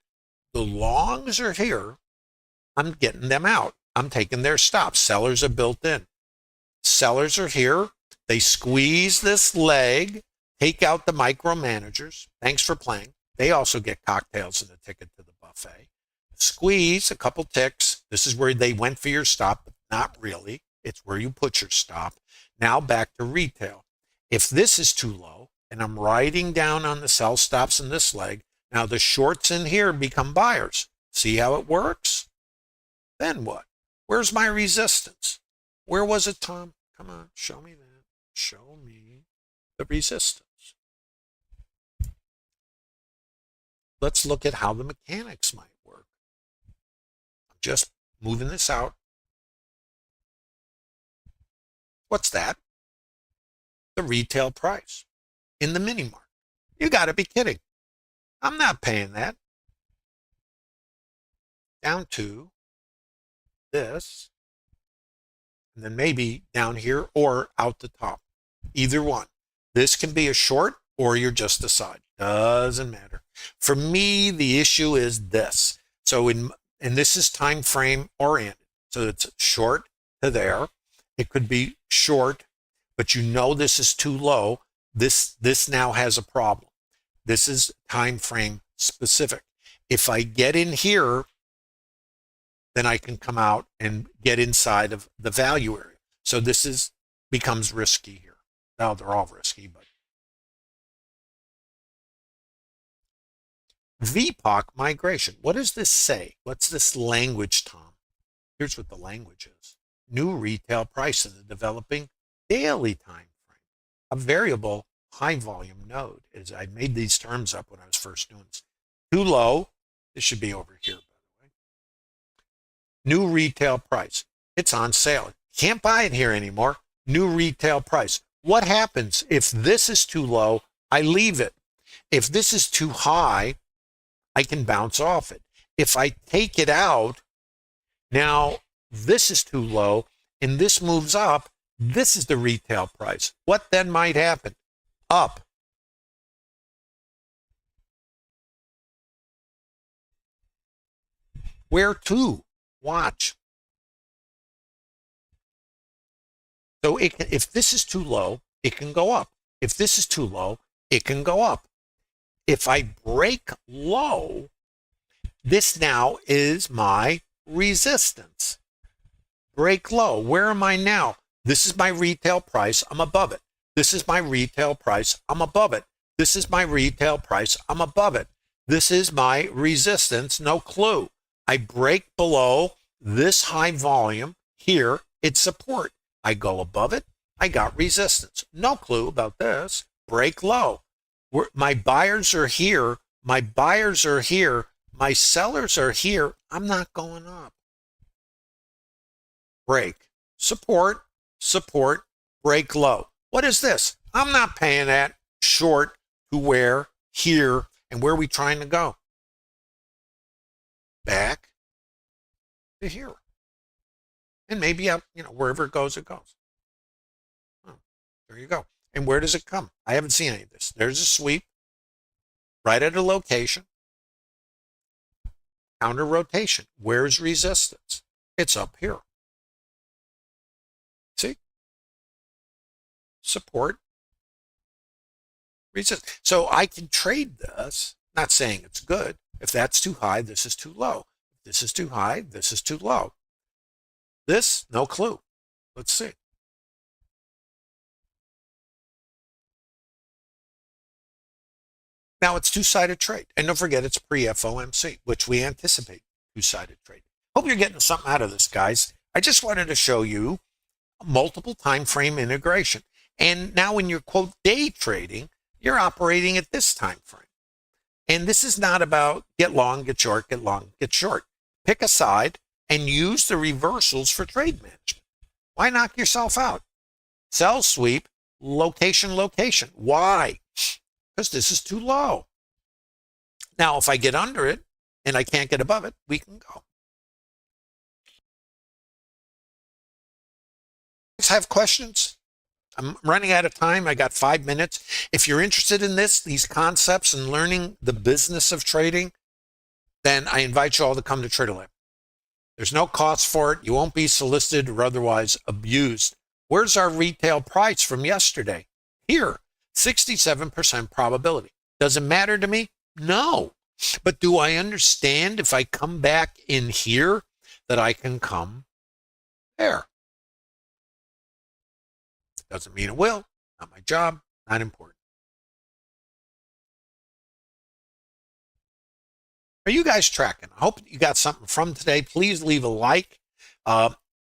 The longs are here. I'm getting them out. I'm taking their stops. Sellers are built in. Sellers are here. They squeeze this leg, take out the micromanagers. Thanks for playing. They also get cocktails and a ticket to the buffet. Squeeze a couple ticks. This is where they went for your stop, but not really. It's where you put your stop. Now back to retail. If this is too low, and I'm riding down on the sell stops in this leg, now the shorts in here become buyers. See how it works? Then what? Where's my resistance? Where was it, Tom? Come on, show me that. Show me the resistance. Let's look at how the mechanics might work. I'm just moving this out. What's that? The retail price in the mini market. You got to be kidding. I'm not paying that. Down to this, and then maybe down here or out the top. Either one. This can be a short or you're just a side. Doesn't matter. For me, the issue is this. So and this is time frame oriented. So it's short to there. It could be short, but you know this is too low. This now has a problem. This is time frame specific. If I get in here, then I can come out and get inside of the value area. So this becomes risky here. Now they're all risky, but VPOC migration. What does this say? What's this language, Tom? Here's what the language is. New retail price in the developing daily time frame. A variable high volume node. As I made these terms up when I was first doing this. Too low. This should be over here, by the way. New retail price. It's on sale. Can't buy it here anymore. New retail price. What happens if this is too low? I leave it. If this is too high, I can bounce off it. If I take it out, now this is too low and this moves up, this is the retail price. What then might happen? Up. Where to? Watch. So if this is too low, it can go up. If this is too low, it can go up. If I break low, this now is my resistance. Break low. Where am I now? This is my retail price. I'm above it. This is my retail price. I'm above it. This is my retail price. I'm above it. This is my resistance. No clue. I break below this high volume. Here, it's support. I go above it. I got resistance. No clue about this. Break low. My buyers are here. My buyers are here. My sellers are here. I'm not going up. Break. Support. Support. Break low. What is this? I'm not paying that. Short to where? Here. And where are we trying to go? Back to here. And maybe up, wherever it goes, it goes. Oh, there you go. And where does it come? I haven't seen any of this. There's a sweep right at a location. Counter rotation. Where's resistance? It's up here. See? Support. Resist. So I can trade this, not saying it's good. If that's too high, this is too low. If this is too high, this is too low. This, no clue. Let's see. Now it's two-sided trade. And don't forget it's pre-FOMC, which we anticipate two-sided trade. Hope you're getting something out of this, guys. I just wanted to show you multiple time frame integration. And now when you're, quote, day trading, you're operating at this time frame. And this is not about get long, get short, get long, get short. Pick a side and use the reversals for trade management. Why knock yourself out? Sell sweep, location, location. Why? Because this is too low. Now, if I get under it and I can't get above it, we can go. Have questions? I'm running out of time. I got 5 minutes. If you're interested in these concepts and learning the business of trading, then I invite you all to come to Trader Lab. There's no cost for it. You won't be solicited or otherwise abused. Where's our retail price from yesterday? Here, 67% probability. Does it matter to me? No. But do I understand if I come back in here that I can come there? Doesn't mean it will. Not my job. Not important. Are you guys tracking? I hope you got something from today. Please leave a like.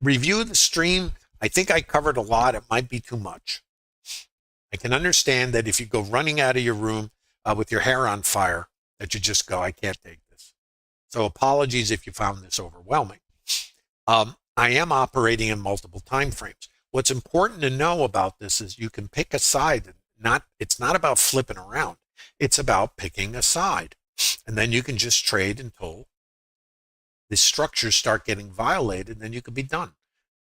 Review the stream. I think I covered a lot. It might be too much. I can understand that if you go running out of your room with your hair on fire, that you just go, I can't take this. So apologies if you found this overwhelming. I am operating in multiple time frames. What's important to know about this is you can pick a side. It's not about flipping around. It's about picking a side. And then you can just trade until the structures start getting violated, and then you could be done.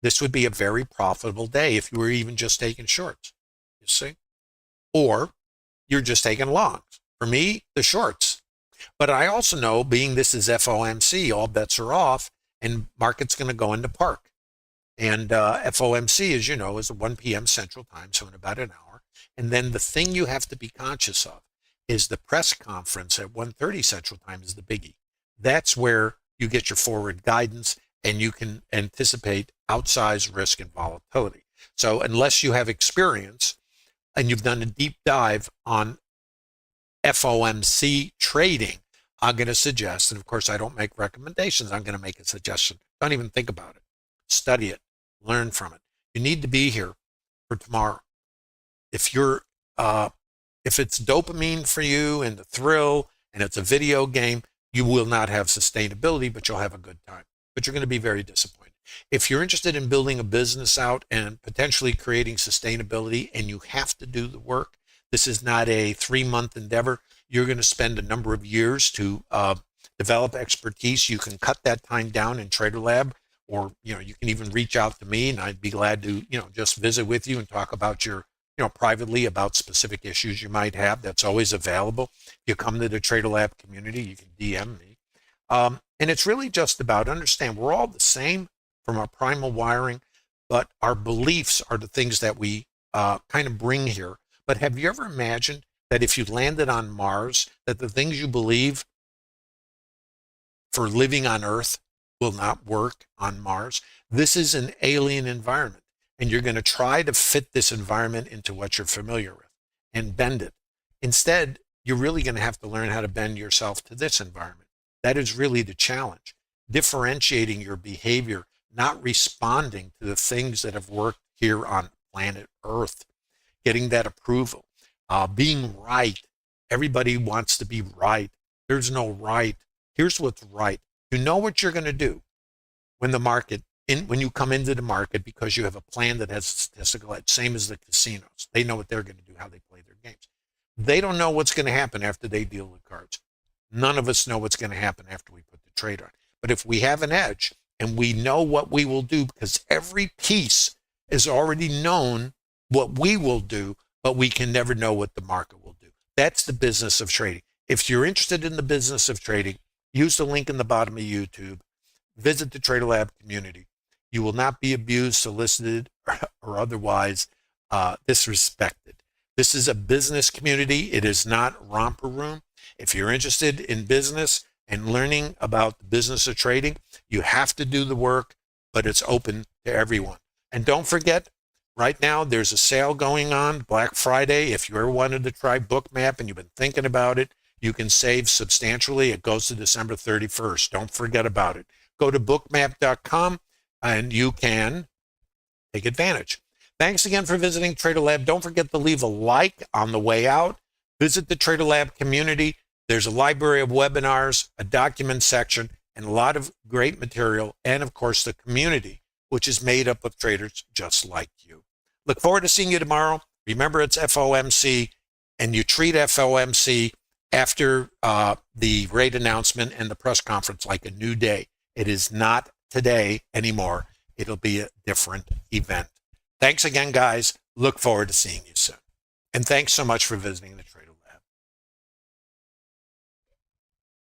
This would be a very profitable day if you were even just taking shorts, you see? Or you're just taking longs. For me, the shorts. But I also know, being this is FOMC, all bets are off, and market's going to go into park. And FOMC, as you know, is at 1 p.m. Central Time, so in about an hour. And then the thing you have to be conscious of is the press conference at 1:30 Central Time is the biggie. That's where you get your forward guidance and you can anticipate outsized risk and volatility. So unless you have experience and you've done a deep dive on FOMC trading, I'm going to suggest, and of course I don't make recommendations, I'm going to make a suggestion. Don't even think about it. Study it. Learn from it. You need to be here for tomorrow. If it's dopamine for you and the thrill and it's a video game, you will not have sustainability, but you'll have a good time. But you're going to be very disappointed. If you're interested in building a business out and potentially creating sustainability and you have to do the work, this is not a 3-month endeavor. You're going to spend a number of years to develop expertise. You can cut that time down in Trader Lab, or you can even reach out to me and I'd be glad to just visit with you and talk about your privately about specific issues you might have. That's always available. If you come to the Trader Lab community, you can DM me. And it's really just about understand we're all the same from our primal wiring, but our beliefs are the things that we kind of bring here. But have you ever imagined that if you landed on Mars, that the things you believe for living on Earth will not work on Mars? This is an alien environment, and you're going to try to fit this environment into what you're familiar with and bend it. Instead, you're really going to have to learn how to bend yourself to this environment. That is really the challenge. Differentiating your behavior, not responding to the things that have worked here on planet Earth, getting that approval, being right. Everybody wants to be right. There's no right. Here's what's right. You know what you're going to do when when you come into the market, because you have a plan that has a statistical edge, same as the casinos. They know what they're going to do, how they play their games. They don't know what's going to happen after they deal the cards. None of us know what's going to happen after we put the trade on. But if we have an edge and we know what we will do, because every piece is already known what we will do, but we can never know what the market will do. That's the business of trading. If you're interested in the business of trading, use the link in the bottom of YouTube. Visit the Trader Lab community. You will not be abused, solicited, or otherwise disrespected. This is a business community. It is not romper room. If you're interested in business and learning about the business of trading, you have to do the work, but it's open to everyone. And don't forget, right now there's a sale going on, Black Friday. If you ever wanted to try Bookmap and you've been thinking about it, you can save substantially. It goes to December 31st. Don't forget about it. Go to bookmap.com and you can take advantage. Thanks again for visiting Trader Lab. Don't forget to leave a like on the way out. Visit the Trader Lab community. There's a library of webinars, a document section, and a lot of great material, and of course the community, which is made up of traders just like you. Look forward to seeing you tomorrow. Remember, it's FOMC, and you treat FOMC after the rate announcement and the press conference like a new day. It is not today anymore. It'll be a different event. Thanks again, guys. Look forward to seeing you soon. And thanks so much for visiting the Trader Lab.